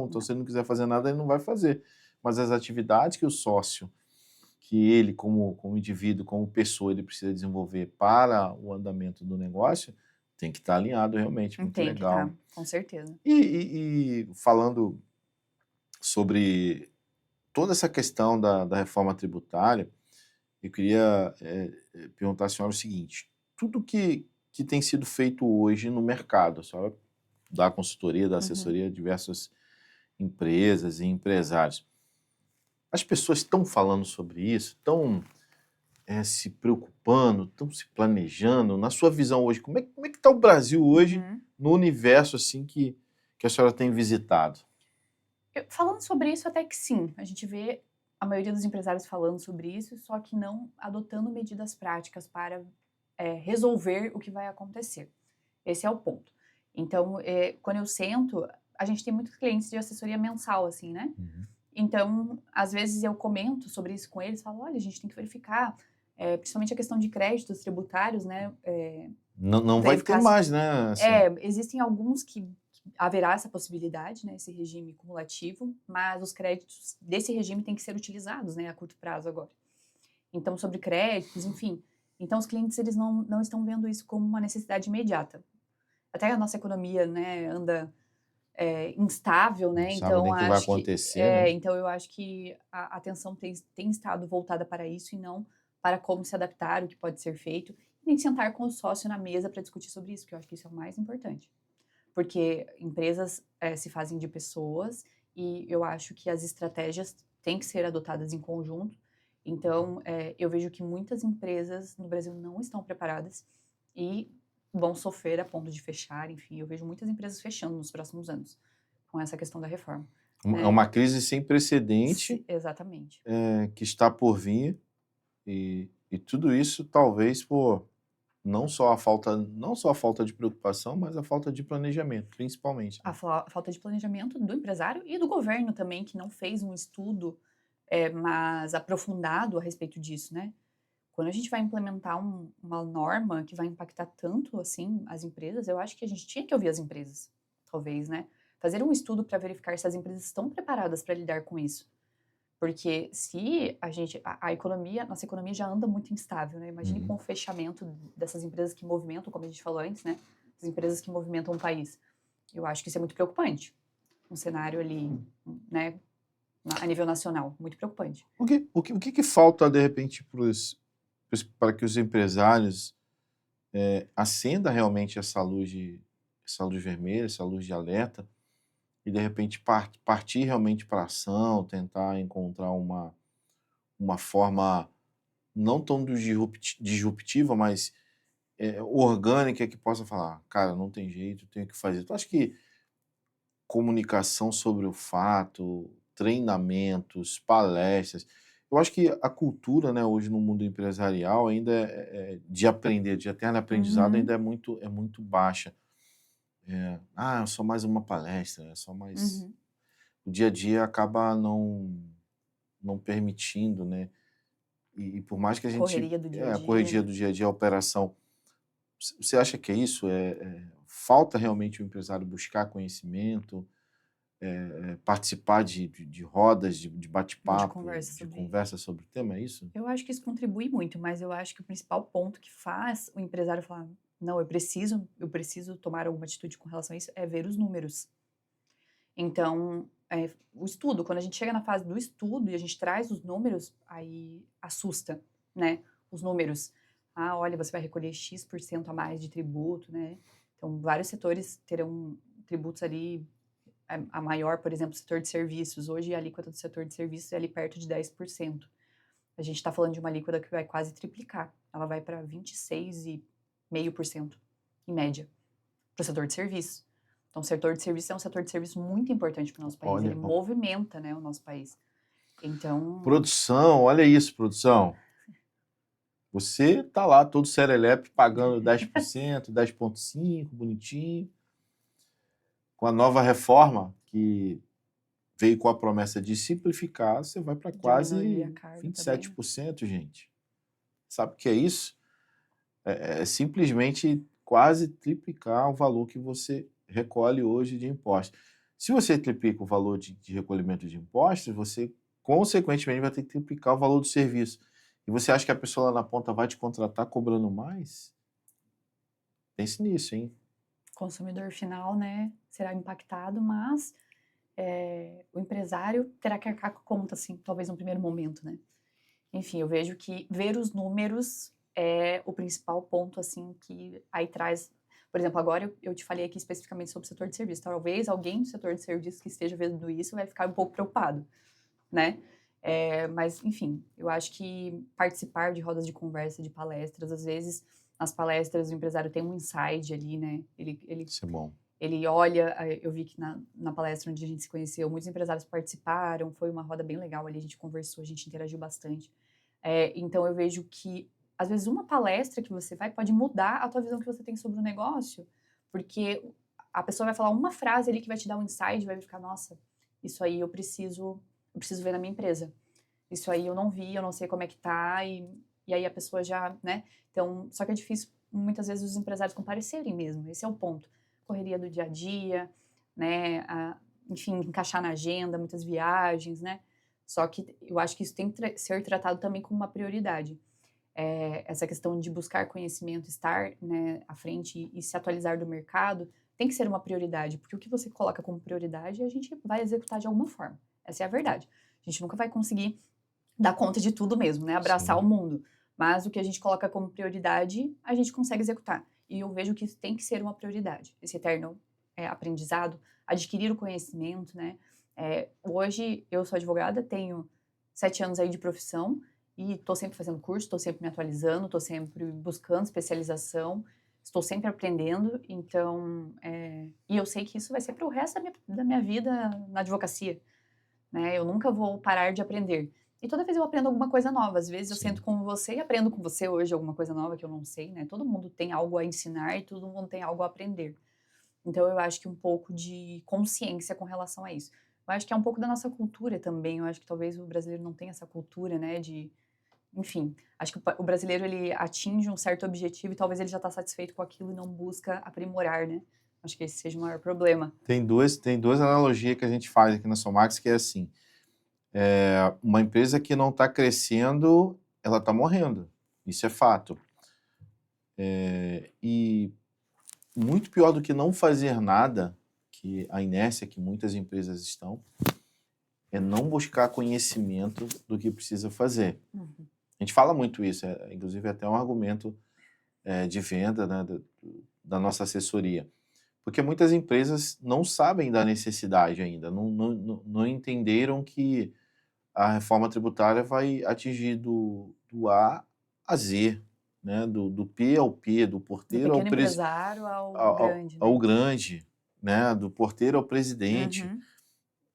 B: Então, se ele não quiser fazer nada, ele não vai fazer. Mas as atividades que o sócio, que ele, como indivíduo, como pessoa, ele precisa desenvolver para o andamento do negócio, tem que estar alinhado realmente. Muito legal.
A: Tem que estar, com certeza.
B: E falando sobre toda essa questão da reforma tributária, eu queria perguntar à senhora o seguinte: tudo que tem sido feito hoje no mercado, a senhora dá consultoria, dá assessoria a diversas empresas e empresários, as pessoas estão falando sobre isso, estão se preocupando, estão se planejando? Na sua visão hoje, como é que está o Brasil hoje no universo assim que a senhora tem visitado?
A: Falando sobre isso, até que sim. A gente vê a maioria dos empresários falando sobre isso, só que não adotando medidas práticas para resolver o que vai acontecer. Esse é o ponto. Então, quando eu sento, a gente tem muitos clientes de assessoria mensal, assim, né? Então, às vezes eu comento sobre isso com eles, falo, olha, a gente tem que verificar, principalmente a questão de créditos tributários, né?
B: Não vai ter mais, né? Assim.
A: Existem alguns que haverá essa possibilidade, né, esse regime cumulativo, mas os créditos desse regime têm que ser utilizados, né, a curto prazo agora. Então, sobre créditos, enfim. Então, os clientes, eles não estão vendo isso como uma necessidade imediata. Até a nossa economia, né, anda instável, né,
B: então nem que vai acontecer, né?
A: Então, eu acho que a atenção tem estado voltada para isso e não para como se adaptar, o que pode ser feito, e nem sentar com o sócio na mesa para discutir sobre isso, que eu acho que isso é o mais importante. Porque empresas se fazem de pessoas e eu acho que as estratégias têm que ser adotadas em conjunto. Então, eu vejo que muitas empresas no Brasil não estão preparadas e vão sofrer a ponto de fechar. Enfim, eu vejo muitas empresas fechando nos próximos anos com essa questão da reforma.
B: É uma crise sem precedente.
A: Exatamente.
B: Que está por vir e tudo isso talvez por não só a falta de preocupação, mas a falta de planejamento, principalmente.
A: A falta de planejamento do empresário e do governo também, que não fez um estudo mais aprofundado a respeito disso, né? Quando a gente vai implementar uma norma que vai impactar tanto, assim, as empresas, eu acho que a gente tinha que ouvir as empresas, talvez, né? Fazer um estudo para verificar se as empresas estão preparadas para lidar com isso. Porque se nossa economia já anda muito instável, né? Imagine com o fechamento dessas empresas que movimentam, como a gente falou antes, né? As empresas que movimentam o país. Eu acho que isso é muito preocupante. Um cenário ali, né? A nível nacional, muito preocupante.
B: O que falta, de repente, para que os empresários acenda realmente essa luz vermelha, essa luz de alerta, e de repente partir realmente para a ação, tentar encontrar uma forma não tão disruptiva, mas orgânica, que possa falar, cara, não tem jeito, tenho que fazer. Tu acha que comunicação sobre o fato, treinamentos, palestras, eu acho que a cultura, né, hoje no mundo empresarial ainda de aprender, de eterno aprendizado, ainda é muito baixa. É só mais uma palestra, é só mais... O dia a dia acaba não permitindo, né? E por mais que a gente...
A: Correria do dia a
B: a
A: dia,
B: correria
A: né?
B: do dia a dia, a operação... Você acha que é isso? Falta realmente o empresário buscar conhecimento, participar de rodas, de
A: De
B: bate-papo,
A: conversa
B: de
A: sobre.
B: conversa sobre o tema, é isso?
A: Eu acho que isso contribui muito, mas eu acho que o principal ponto que faz o empresário falar, não, eu preciso tomar alguma atitude com relação a isso, é ver os números. Então, o estudo, quando a gente chega na fase do estudo e a gente traz os números, aí assusta, né? Os números. Ah, olha, você vai recolher X% a mais de tributo, né? Então, vários setores terão tributos ali, a maior, por exemplo, o setor de serviços. Hoje, a alíquota do setor de serviços é ali perto de 10%. A gente está falando de uma alíquota que vai quase triplicar. Ela vai para 26,5%, em média, para o setor de serviços. Então, o setor de serviços é um setor de serviços muito importante para o nosso país.
B: Olha,
A: Ele movimenta, né, o nosso país. Então,
B: produção, olha isso, produção. Você tá lá todo serelepe pagando 10%, 10,5%, bonitinho. Com a nova reforma, que veio com a promessa de simplificar, você vai para
A: diminuir a
B: quase
A: carga também, né?
B: 27%, gente. Sabe o que é isso? É simplesmente quase triplicar o valor que você recolhe hoje de impostos. Se você triplica o valor de recolhimento de impostos, você, consequentemente, vai ter que triplicar o valor do serviço. E você acha que a pessoa lá na ponta vai te contratar cobrando mais? Pense nisso, hein?
A: O consumidor final, né, será impactado, mas o empresário terá que arcar com a conta, assim, talvez no primeiro momento, né? Enfim, eu vejo que ver os números é o principal ponto, assim, que aí traz. Por exemplo, agora eu te falei aqui especificamente sobre o setor de serviço. Talvez alguém do setor de serviço que esteja vendo isso vai ficar um pouco preocupado, né? Mas, enfim, eu acho que participar de rodas de conversa, de palestras, às vezes, nas palestras o empresário tem um insight ali, né?
B: Isso é bom.
A: Ele olha, eu vi que na palestra onde a gente se conheceu, muitos empresários participaram, foi uma roda bem legal ali, a gente conversou, a gente interagiu bastante. Então eu vejo que, às vezes, uma palestra que você vai pode mudar a tua visão que você tem sobre o negócio, porque a pessoa vai falar uma frase ali que vai te dar um insight, vai ficar, nossa, isso aí eu preciso ver na minha empresa. Isso aí eu não vi, eu não sei como é que tá, e aí a pessoa já, né? Então, só que é difícil, muitas vezes, os empresários comparecerem mesmo, esse é o ponto. Correria do dia a dia, né? Enfim, encaixar na agenda, muitas viagens, né? Só que eu acho que isso tem que ser tratado também como uma prioridade. Essa questão de buscar conhecimento, estar, né, à frente e se atualizar do mercado, tem que ser uma prioridade, porque o que você coloca como prioridade, a gente vai executar de alguma forma. Essa é a verdade. A gente nunca vai conseguir dar conta de tudo mesmo, né? Abraçar
B: Sim.
A: o mundo. Mas o que a gente coloca como prioridade, a gente consegue executar. E eu vejo que isso tem que ser uma prioridade. Esse eterno aprendizado, adquirir o conhecimento, né? Hoje, eu sou advogada, tenho 7 anos aí de profissão e estou sempre fazendo curso, estou sempre me atualizando, estou sempre buscando especialização, estou sempre aprendendo. Então, e eu sei que isso vai ser para o resto da minha vida na advocacia, né? Eu nunca vou parar de aprender. E toda vez eu aprendo alguma coisa nova. Às vezes eu
B: Sim.
A: sento com você e aprendo com você hoje alguma coisa nova que eu não sei, né? Todo mundo tem algo a ensinar e todo mundo tem algo a aprender. Então eu acho que um pouco de consciência com relação a isso. Eu acho que é um pouco da nossa cultura também. Eu acho que talvez o brasileiro não tenha essa cultura, né? Enfim, acho que o brasileiro ele atinge um certo objetivo e talvez ele já está satisfeito com aquilo e não busca aprimorar, né? Acho que esse seja o maior problema.
B: Tem duas analogias que a gente faz aqui na Somax, que é assim, uma empresa que não está crescendo, ela está morrendo. Isso é fato. E muito pior do que não fazer nada, que a inércia que muitas empresas estão, é não buscar conhecimento do que precisa fazer.
A: Uhum.
B: A gente fala muito isso, inclusive até um argumento de venda, né, da nossa assessoria. Porque muitas empresas não sabem da necessidade ainda, não entenderam que a reforma tributária vai atingir do A a Z, né, do P ao P, do
A: Do
B: porteiro
A: pequeno empresário ao grande, né?
B: ao grande, né, do porteiro ao presidente.
A: Uhum.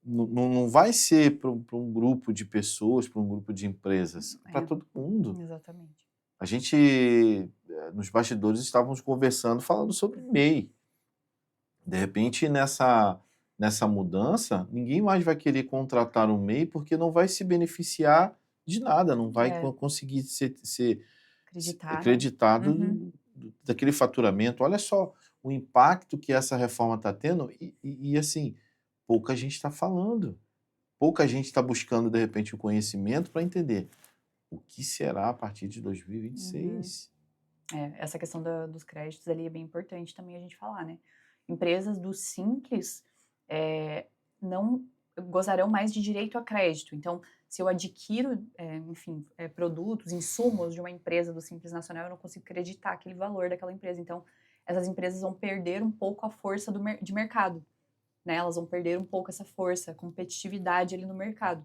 B: Não vai ser para um grupo de pessoas, para um grupo de empresas, é para todo mundo.
A: Exatamente.
B: A gente, nos bastidores, estávamos conversando, falando sobre MEI. De repente, nessa mudança, ninguém mais vai querer contratar um MEI porque não vai se beneficiar de nada, não vai conseguir ser
A: Acreditar, né?
B: acreditado
A: Uhum.
B: daquele faturamento. Olha só o impacto que essa reforma está tendo e, assim, pouca gente está falando. Pouca gente está buscando, de repente, o conhecimento para entender o que será a partir de 2026.
A: Essa questão dos créditos ali é bem importante também a gente falar, né? Empresas do Simples não gozarão mais de direito a crédito. Então, se eu adquiro, enfim, produtos, insumos de uma empresa do Simples Nacional, eu não consigo acreditar aquele valor daquela empresa. Então, essas empresas vão perder um pouco a força de mercado, né? Elas vão perder um pouco essa força, a competitividade ali no mercado.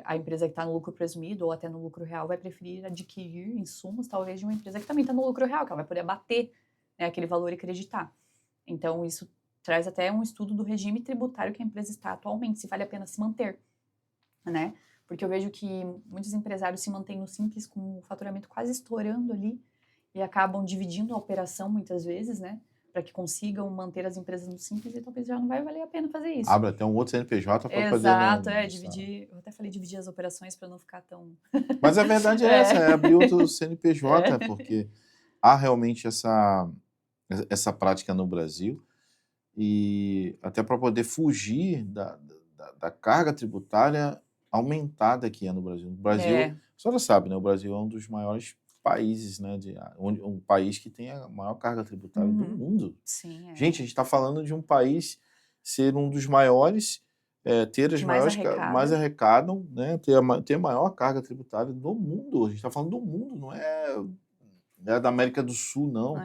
A: A empresa que está no lucro presumido ou até no lucro real vai preferir adquirir insumos, talvez, de uma empresa que também está no lucro real, que ela vai poder abater, né, aquele valor e acreditar. Então, isso traz até um estudo do regime tributário que a empresa está atualmente, se vale a pena se manter, né? Porque eu vejo que muitos empresários se mantêm no Simples com o faturamento quase estourando ali e acabam dividindo a operação muitas vezes, né? Para que consigam manter as empresas no Simples e talvez já não vai valer a pena fazer isso.
B: Abre até um outro CNPJ para poder...
A: Exato, dividir. Eu até falei dividir as operações para não ficar tão...
B: Mas a verdade é essa, é abrir outro CNPJ, porque há realmente essa prática no Brasil e até para poder fugir da carga tributária aumentada que é no Brasil. No Brasil, a senhora sabe, né? O Brasil é um dos maiores países, né? Um país que tem a maior carga tributária do mundo.
A: Sim,
B: Gente, a gente está falando de um país ser um dos maiores, ter as maiores, mais arrecadam, né? Ter a maior carga tributária do mundo. A gente está falando do mundo, não é da América do Sul, não.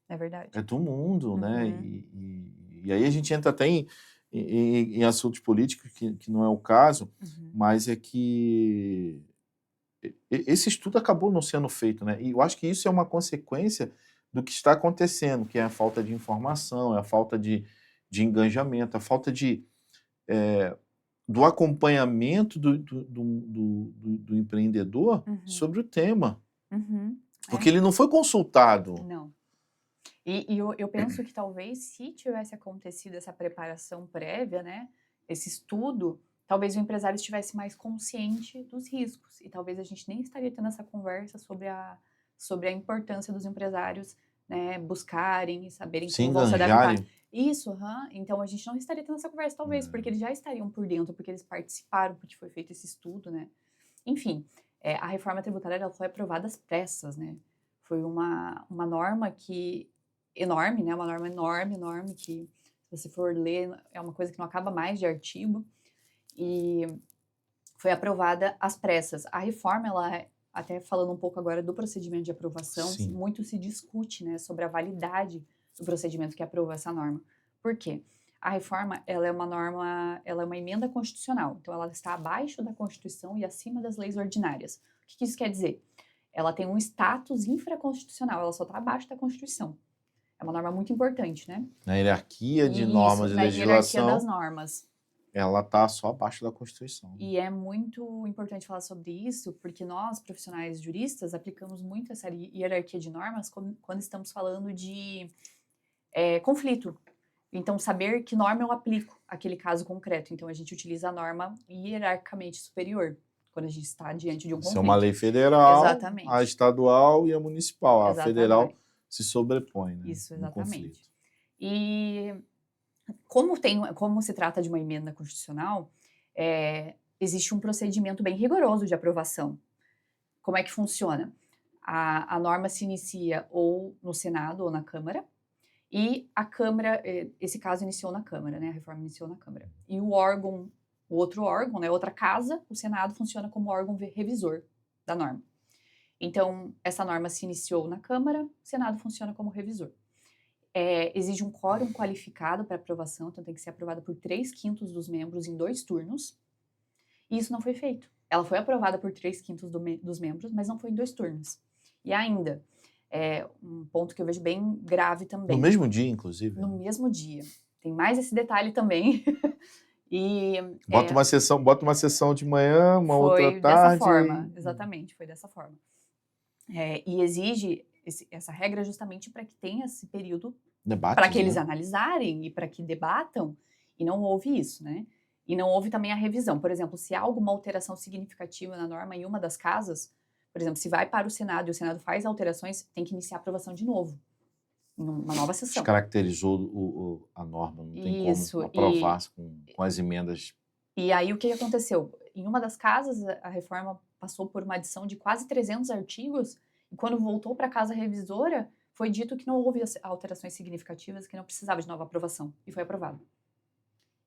A: É verdade.
B: É do mundo, né? E aí a gente entra até em assuntos políticos, que não é o caso, mas é que esse estudo acabou não sendo feito, né? E eu acho que isso é uma consequência do que está acontecendo, que é a falta de informação, é a falta de engajamento, a falta do acompanhamento do empreendedor sobre o tema. Porque ele não foi consultado.
A: Não. E eu penso que talvez se tivesse acontecido essa preparação prévia, né, esse estudo, talvez o empresário estivesse mais consciente dos riscos e talvez a gente nem estaria tendo essa conversa sobre a importância dos empresários, né, buscarem e saberem como vão se adaptar. Isso, então a gente não estaria tendo essa conversa, talvez, porque eles já estariam por dentro, porque eles participaram, porque foi feito esse estudo, né. Enfim, a reforma tributária ela foi aprovada às pressas, né. Foi uma norma que enorme, né? Uma norma enorme, que se você for ler, é uma coisa que não acaba mais de artigo, e foi aprovada às pressas. A reforma, ela, até falando um pouco agora do procedimento de aprovação, muito se discute, né, sobre a validade do procedimento que aprova essa norma. Por quê? A reforma, ela é uma norma, ela é uma emenda constitucional, então ela está abaixo da Constituição e acima das leis ordinárias. O que isso quer dizer? Ela tem um status infraconstitucional, ela só está abaixo da Constituição. É uma norma muito importante, né?
B: Na hierarquia de normas e legislação. Na hierarquia
A: das normas.
B: Ela está só abaixo da Constituição.
A: E é muito importante falar sobre isso, porque nós, profissionais juristas, aplicamos muito essa hierarquia de normas quando estamos falando de conflito. Então, saber que norma eu aplico àquele caso concreto. Então, a gente utiliza a norma hierarquicamente superior, quando a gente está diante de um conflito.
B: Isso é uma lei federal,
A: exatamente,
B: a estadual e a municipal.
A: Exatamente.
B: A federal se sobrepõe, né?
A: Isso, exatamente. E como se trata de uma emenda constitucional, existe um procedimento bem rigoroso de aprovação. Como é que funciona? A norma se inicia ou no Senado ou na Câmara, e a Câmara, esse caso iniciou na Câmara, né? A reforma iniciou na Câmara. E o outro órgão, né? Outra casa, o Senado funciona como órgão revisor da norma. Então, essa norma se iniciou na Câmara, o Senado funciona como revisor. Exige um quórum qualificado para aprovação, então tem que ser aprovada por 3/5 dos membros em 2 turnos, e isso não foi feito. Ela foi aprovada por 3/5 dos membros, mas não foi em 2 turnos. E ainda, um ponto que eu vejo bem grave também.
B: No mesmo dia, inclusive.
A: No mesmo dia. Tem mais esse detalhe também. E
B: Bota uma sessão de manhã, uma outra
A: foi
B: tarde.
A: dessa forma, exatamente, foi dessa forma. E exige essa regra justamente para que tenha esse período
B: Debates,
A: para que eles
B: né?
A: analisarem e para que debatam, e não houve isso, né? E não houve também a revisão. Por exemplo, se há alguma alteração significativa na norma em uma das casas, por exemplo, se vai para o Senado e o Senado faz alterações, tem que iniciar a aprovação de novo, em uma nova sessão.
B: Descaracterizou a norma, não tem
A: Isso,
B: como aprovar com as emendas.
A: E aí o que aconteceu? Em uma das casas, a reforma passou por uma adição de quase 300 artigos, e quando voltou para a casa revisora, foi dito que não houve alterações significativas, que não precisava de nova aprovação, e foi aprovado.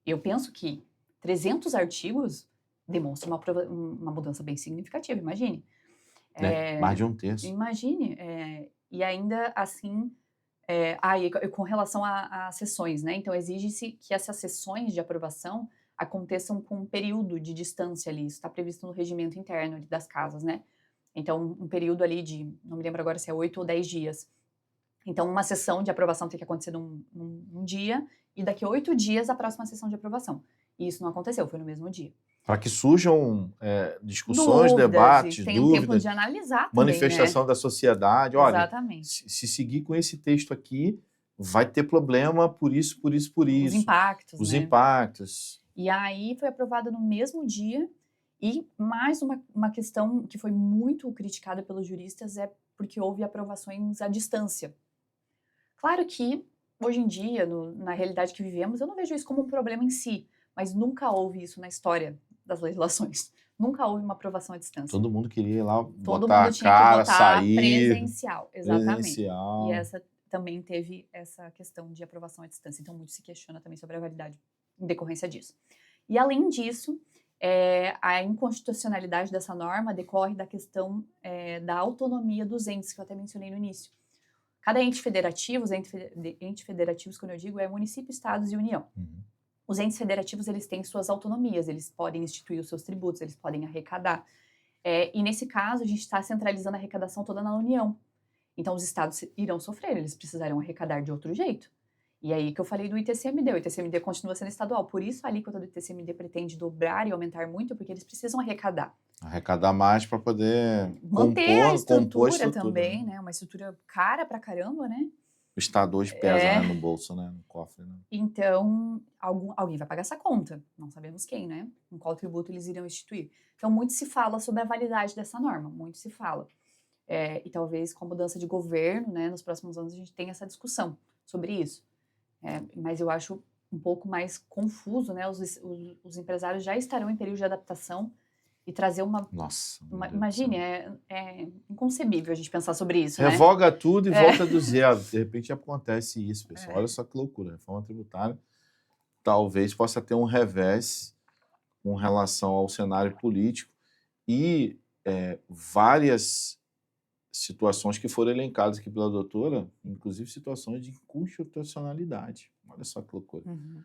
A: Eu penso que 300 artigos demonstra uma mudança bem significativa, imagine.
B: Mais de um terço.
A: Imagine. E ainda assim, com relação às sessões, né? Então, exige-se que essas sessões de aprovação aconteçam com um período de distância ali. Isso está previsto no regimento interno ali das casas, né? Então, um período ali de, não me lembro agora se é 8 ou 10 dias. Então, uma sessão de aprovação tem que acontecer num dia, e daqui a 8 dias a próxima sessão de aprovação. E isso não aconteceu, foi no mesmo dia.
B: Para que surjam discussões, debates,
A: tem um tempo
B: dúvidas,
A: de analisar também,
B: manifestação da sociedade. Olha,
A: exatamente.
B: se seguir com esse texto aqui, vai ter problema por isso.
A: Os impactos,
B: Os
A: né?
B: impactos.
A: E aí foi aprovado no mesmo dia. E mais uma questão que foi muito criticada pelos juristas é porque houve aprovações à distância. Claro que, hoje em dia, na realidade que vivemos, eu não vejo isso como um problema em si, mas nunca houve isso na história das legislações. Nunca houve uma aprovação à distância.
B: Todo mundo queria ir lá,
A: Todo
B: botar
A: mundo
B: a
A: tinha
B: cara,
A: que votar
B: sair.
A: presencial, exatamente.
B: Presencial.
A: E essa também teve essa questão de aprovação à distância. Então, muito se questiona também sobre a validade em decorrência disso. E, além disso, a inconstitucionalidade dessa norma decorre da questão da autonomia dos entes, que eu até mencionei no início. Cada ente federativo, os entes federativos, quando eu digo, é município, estados e União.
B: Uhum.
A: Os entes federativos, eles têm suas autonomias, eles podem instituir os seus tributos, eles podem arrecadar. E nesse caso, a gente está centralizando a arrecadação toda na União. Então, os estados irão sofrer, eles precisarão arrecadar de outro jeito. E aí que eu falei do ITCMD, o ITCMD continua sendo estadual, por isso a alíquota do ITCMD pretende dobrar e aumentar muito, porque eles precisam arrecadar.
B: Arrecadar mais para poder
A: manter a
B: compor a
A: estrutura também, né? Uma estrutura cara pra caramba, né?
B: O Estado hoje pesa, né, no bolso, né, no cofre. Né?
A: Então, alguém vai pagar essa conta. Não sabemos quem, né? Em qual tributo eles irão instituir. Então, muito se fala sobre a validade dessa norma, muito se fala. E talvez com a mudança de governo, né, nos próximos anos a gente tenha essa discussão sobre isso. Mas eu acho um pouco mais confuso, né? Os empresários já estarão em período de adaptação e trazer
B: Nossa.
A: Imagine, é inconcebível a gente pensar sobre isso,
B: Revoga tudo e volta do zero. De repente acontece isso, pessoal. Olha só que loucura. Reforma tributária talvez possa ter um revés com relação ao cenário político e várias situações que foram elencadas aqui pela doutora, inclusive situações de inconstitucionalidade. Olha só que loucura.
A: Uhum.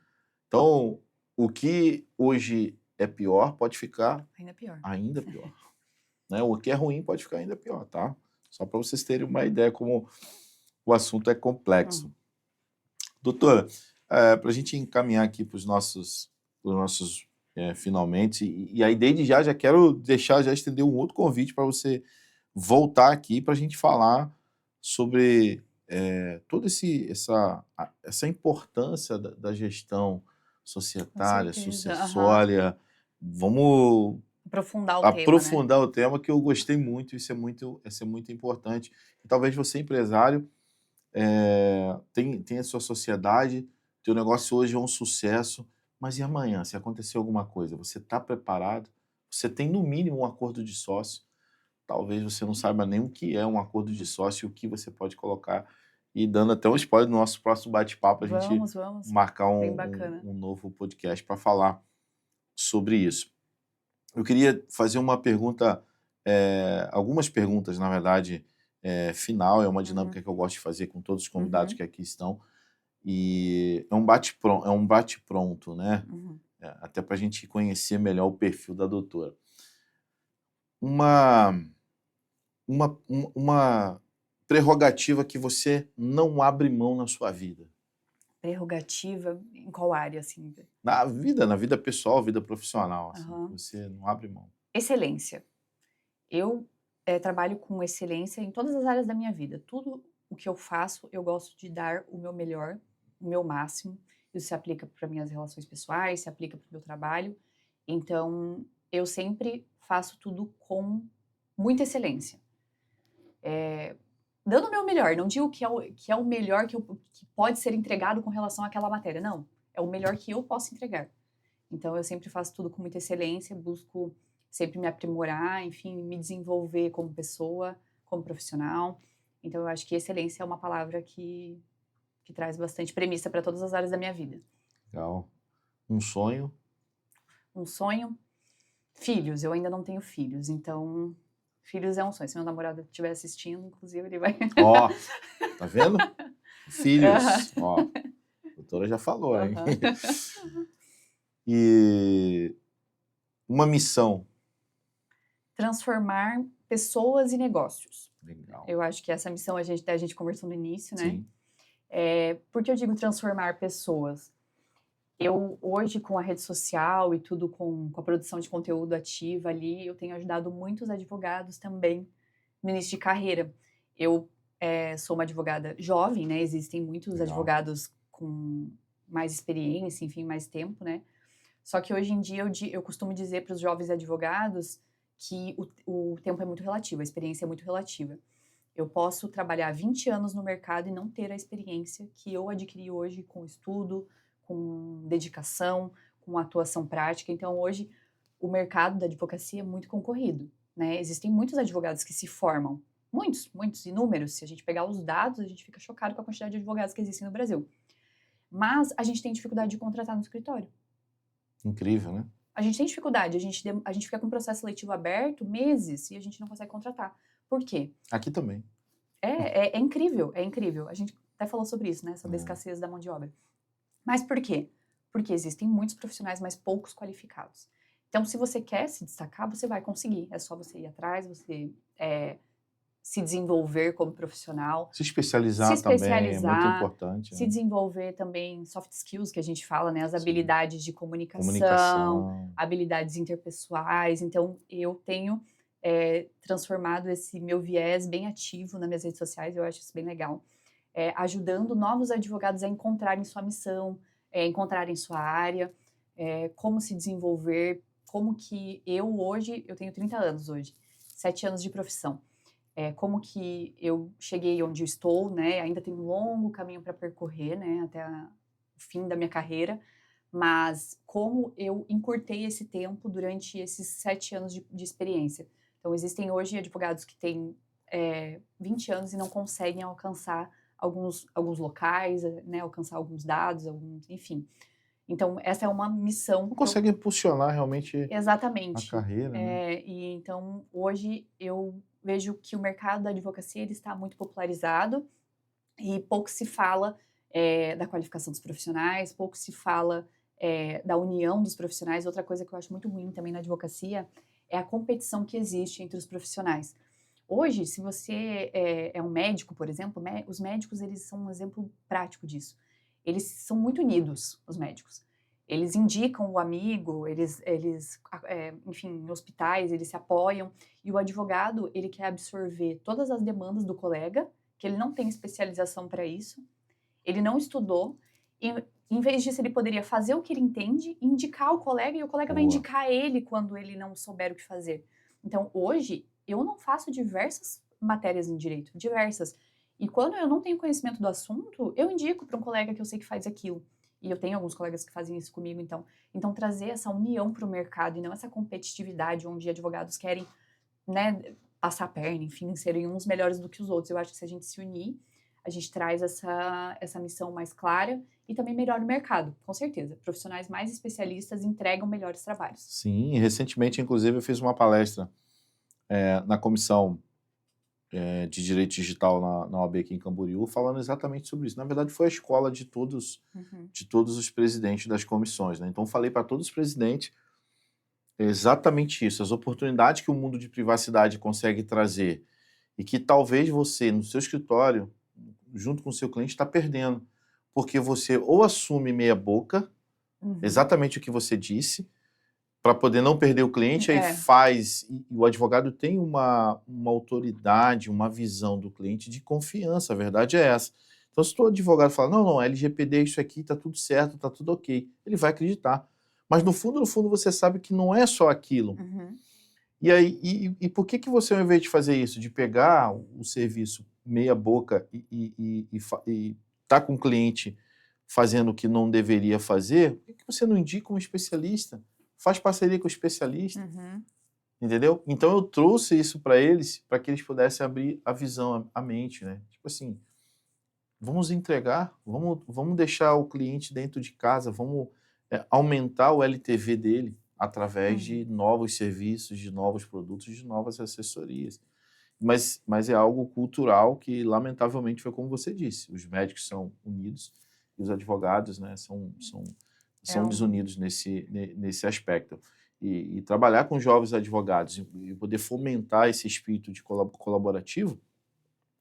B: Então, o que hoje é pior pode ficar
A: ainda pior.
B: Né? O que é ruim pode ficar ainda pior, tá? Só para vocês terem uma ideia como o assunto é complexo. Doutora, para a gente encaminhar aqui para os nossos finalmente, e aí desde já quero estender um outro convite para você voltar aqui para a gente falar sobre toda essa importância da gestão societária, sucessória. Vamos aprofundar o tema, que eu gostei muito, isso é muito importante. E talvez você, empresário, tenha a sua sociedade, teu negócio hoje é um sucesso, mas e amanhã, se acontecer alguma coisa, você está preparado? Você tem, no mínimo, um acordo de sócio. Talvez você não saiba nem o que é um acordo de sócio e o que você pode colocar. E dando até um spoiler do nosso próximo bate-papo, a gente marcar um novo podcast para falar sobre isso. Eu queria fazer uma pergunta algumas perguntas, na verdade, final, é uma dinâmica
A: Uhum.
B: que eu gosto de fazer com todos os convidados
A: Uhum.
B: que aqui estão, e é um bate-pronto, né?
A: Uhum.
B: Até para a gente conhecer melhor o perfil da doutora. Uma, uma prerrogativa que você não abre mão na sua vida.
A: Prerrogativa em qual área, assim?
B: Na vida pessoal, vida profissional, assim, que
A: Aham.
B: você não abre mão.
A: Excelência. Eu, trabalho com excelência em todas as áreas da minha vida. Tudo o que eu faço, eu gosto de dar o meu melhor, o meu máximo. Isso se aplica para minhas relações pessoais, se aplica para o meu trabalho. Então, eu sempre faço tudo com muita excelência. Dando o meu melhor, não digo que é o melhor que pode ser entregado com relação àquela matéria, não. É o melhor que eu posso entregar. Então, eu sempre faço tudo com muita excelência, busco sempre me aprimorar, enfim, me desenvolver como pessoa, como profissional. Então, eu acho que excelência é uma palavra que traz bastante premissa para todas as áreas da minha vida.
B: Legal. Um sonho.
A: Um sonho, filhos. Eu ainda não tenho filhos, então filhos é um sonho. Se meu namorado estiver assistindo, inclusive, ele vai.
B: Ó, tá vendo?
A: Aham.
B: Filhos. Ó, a doutora já falou, hein?
A: Aham.
B: E uma missão.
A: Transformar pessoas e negócios.
B: Legal.
A: Eu acho que essa missão a gente conversou no início, né?
B: Sim.
A: Por que eu digo transformar pessoas? Eu, hoje, com a rede social e tudo com a produção de conteúdo ativa ali, eu tenho ajudado muitos advogados também no início de carreira. Eu sou uma advogada jovem, né? Existem muitos
B: Legal.
A: advogados com mais experiência, enfim, mais tempo, né? Só que hoje em dia eu costumo dizer para os jovens advogados que o tempo é muito relativo, a experiência é muito relativa. Eu posso trabalhar 20 anos no mercado e não ter a experiência que eu adquiri hoje com estudo, com dedicação, com atuação prática. Então, hoje, o mercado da advocacia é muito concorrido, né? Existem muitos advogados que se formam, muitos, muitos, inúmeros. Se a gente pegar os dados, a gente fica chocado com a quantidade de advogados que existem no Brasil. Mas a gente tem dificuldade de contratar no escritório.
B: Incrível, né?
A: A gente tem dificuldade, a gente fica com o processo seletivo aberto meses e a gente não consegue contratar. Por quê?
B: Aqui também.
A: É incrível, é incrível. A gente até falou sobre isso, né? Sobre a
B: É.
A: escassez da mão de obra. Mas por quê? Porque existem muitos profissionais, mas poucos qualificados. Então, se você quer se destacar, você vai conseguir. É só você ir atrás, você se desenvolver como profissional,
B: Se
A: se
B: especializar também é muito
A: especializar,
B: importante,
A: se
B: né?
A: desenvolver também soft skills, que a gente fala, né? As
B: Sim.
A: habilidades de comunicação,
B: Comunicação.
A: habilidades interpessoais. Então, eu tenho transformado esse meu viés bem ativo nas minhas redes sociais, eu acho isso bem legal, ajudando novos advogados a encontrarem sua missão, encontrarem sua área, como se desenvolver, como que eu tenho 30 anos hoje, 7 anos de profissão, como que eu cheguei onde eu estou, né? Ainda tenho um longo caminho para percorrer, né? Até o fim da minha carreira, mas como eu encurtei esse tempo durante esses 7 anos de experiência. Então, existem hoje advogados que têm 20 anos e não conseguem alcançar alguns locais, né? Alcançar alguns dados, enfim. Então, essa é uma missão
B: Não
A: que eu...
B: consegue impulsionar realmente a
A: Exatamente.
B: carreira, né?
A: E então, hoje, eu vejo que o mercado da advocacia ele está muito popularizado e pouco se fala da qualificação dos profissionais, pouco se fala da união dos profissionais. Outra coisa que eu acho muito ruim também na advocacia é a competição que existe entre os profissionais. Hoje, se você é um médico, por exemplo, os médicos eles são um exemplo prático disso. Eles são muito unidos, os médicos. Eles indicam o amigo, enfim, em hospitais, eles se apoiam. E o advogado, ele quer absorver todas as demandas do colega, que ele não tem especialização para isso, ele não estudou, e em vez disso ele poderia fazer o que ele entende, indicar o colega, e o colega vai
B: Boa.
A: indicar ele quando ele não souber o que fazer. Então, hoje, eu não faço diversas matérias em direito, diversas. E quando eu não tenho conhecimento do assunto, eu indico para um colega que eu sei que faz aquilo. E eu tenho alguns colegas que fazem isso comigo, então trazer essa união para o mercado e não essa competitividade onde advogados querem, né, passar a perna, enfim, serem uns melhores do que os outros. Eu acho que se a gente se unir, a gente traz essa missão mais clara e também melhora o mercado, com certeza. Profissionais mais especialistas entregam melhores trabalhos.
B: Sim, recentemente, inclusive, eu fiz uma palestra na comissão de Direito Digital na OAB aqui em Camboriú, falando exatamente sobre isso. Na verdade, foi a escola de todos os presidentes das comissões, né? Então, falei para todos os presidentes exatamente isso, as oportunidades que o mundo de privacidade consegue trazer e que talvez você, no seu escritório, junto com o seu cliente, está perdendo, porque você ou assume meia boca, exatamente o que você disse, para poder não perder o cliente, aí faz, e o advogado tem uma autoridade, uma visão do cliente de confiança, a verdade é essa. Então, se o advogado fala, não, LGPD, isso aqui está tudo certo, está tudo ok, ele vai acreditar. Mas no fundo, você sabe que não é só aquilo. E aí, e por que você, ao invés de fazer isso, de pegar o serviço meia boca e tá com o cliente fazendo o que não deveria fazer, por que você não indica um especialista? Faz parceria com o especialista, entendeu? Então eu trouxe isso para eles, para que eles pudessem abrir a visão, a mente, né? Tipo assim, vamos entregar, vamos deixar o cliente dentro de casa, vamos aumentar o LTV dele através de novos serviços, de novos produtos, de novas assessorias. Mas é algo cultural que, lamentavelmente, foi como você disse, os médicos são unidos e os advogados, né, são desunidos nesse aspecto. E trabalhar com jovens advogados e poder fomentar esse espírito de colaborativo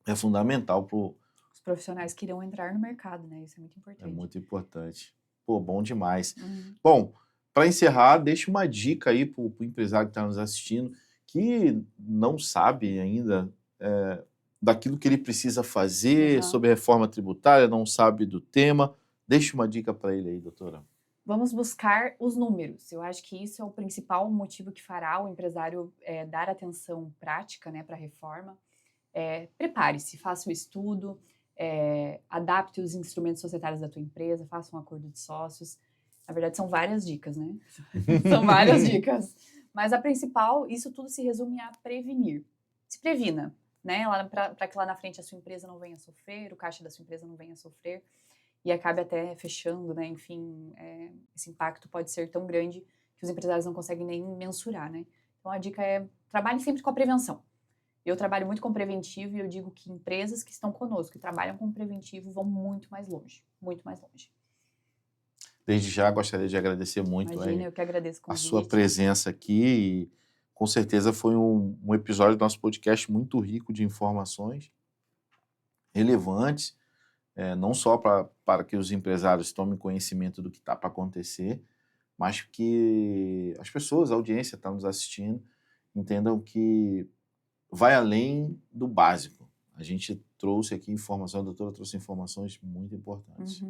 B: é fundamental para
A: os profissionais que irão entrar no mercado, né? Isso é muito importante.
B: É muito importante. Pô, bom demais. Bom, para encerrar, deixa uma dica aí para o empresário que está nos assistindo, que não sabe ainda daquilo que ele precisa fazer sobre reforma tributária, não sabe do tema. Deixa uma dica para ele aí, doutora.
A: Vamos buscar os números. Eu acho que isso é o principal motivo que fará o empresário dar atenção prática, né, para a reforma. Prepare-se, faça o estudo, adapte os instrumentos societários da tua empresa, faça um acordo de sócios. Na verdade, são várias dicas, né? São várias dicas. Mas a principal, isso tudo se resume a prevenir. Se previna, né? Para que lá na frente a sua empresa não venha sofrer, o caixa da sua empresa não venha sofrer e acabe até fechando, né? Enfim, esse impacto pode ser tão grande que os empresários não conseguem nem mensurar, né? Então, a dica é, trabalhe sempre com a prevenção. Eu trabalho muito com preventivo e eu digo que empresas que estão conosco, que trabalham com preventivo, vão muito mais longe, muito mais longe.
B: Desde já gostaria de agradecer muito
A: eu que agradeço o convite.
B: A sua presença aqui e com certeza foi um episódio do nosso podcast muito rico de informações relevantes, não só para que os empresários tomem conhecimento do que está para acontecer, mas que as pessoas, a audiência que está nos assistindo, entendam que vai além do básico. A gente trouxe aqui informação, a doutora trouxe informações muito importantes.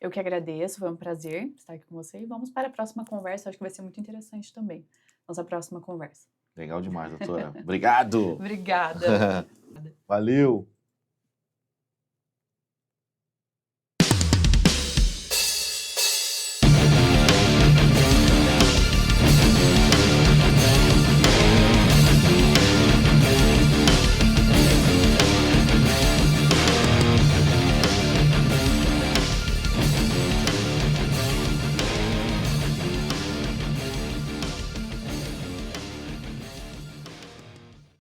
A: Eu que agradeço, foi um prazer estar aqui com você e vamos para a próxima conversa, acho que vai ser muito interessante também, nossa próxima conversa.
B: Legal demais, doutora. Obrigado!
A: Obrigada!
B: Valeu!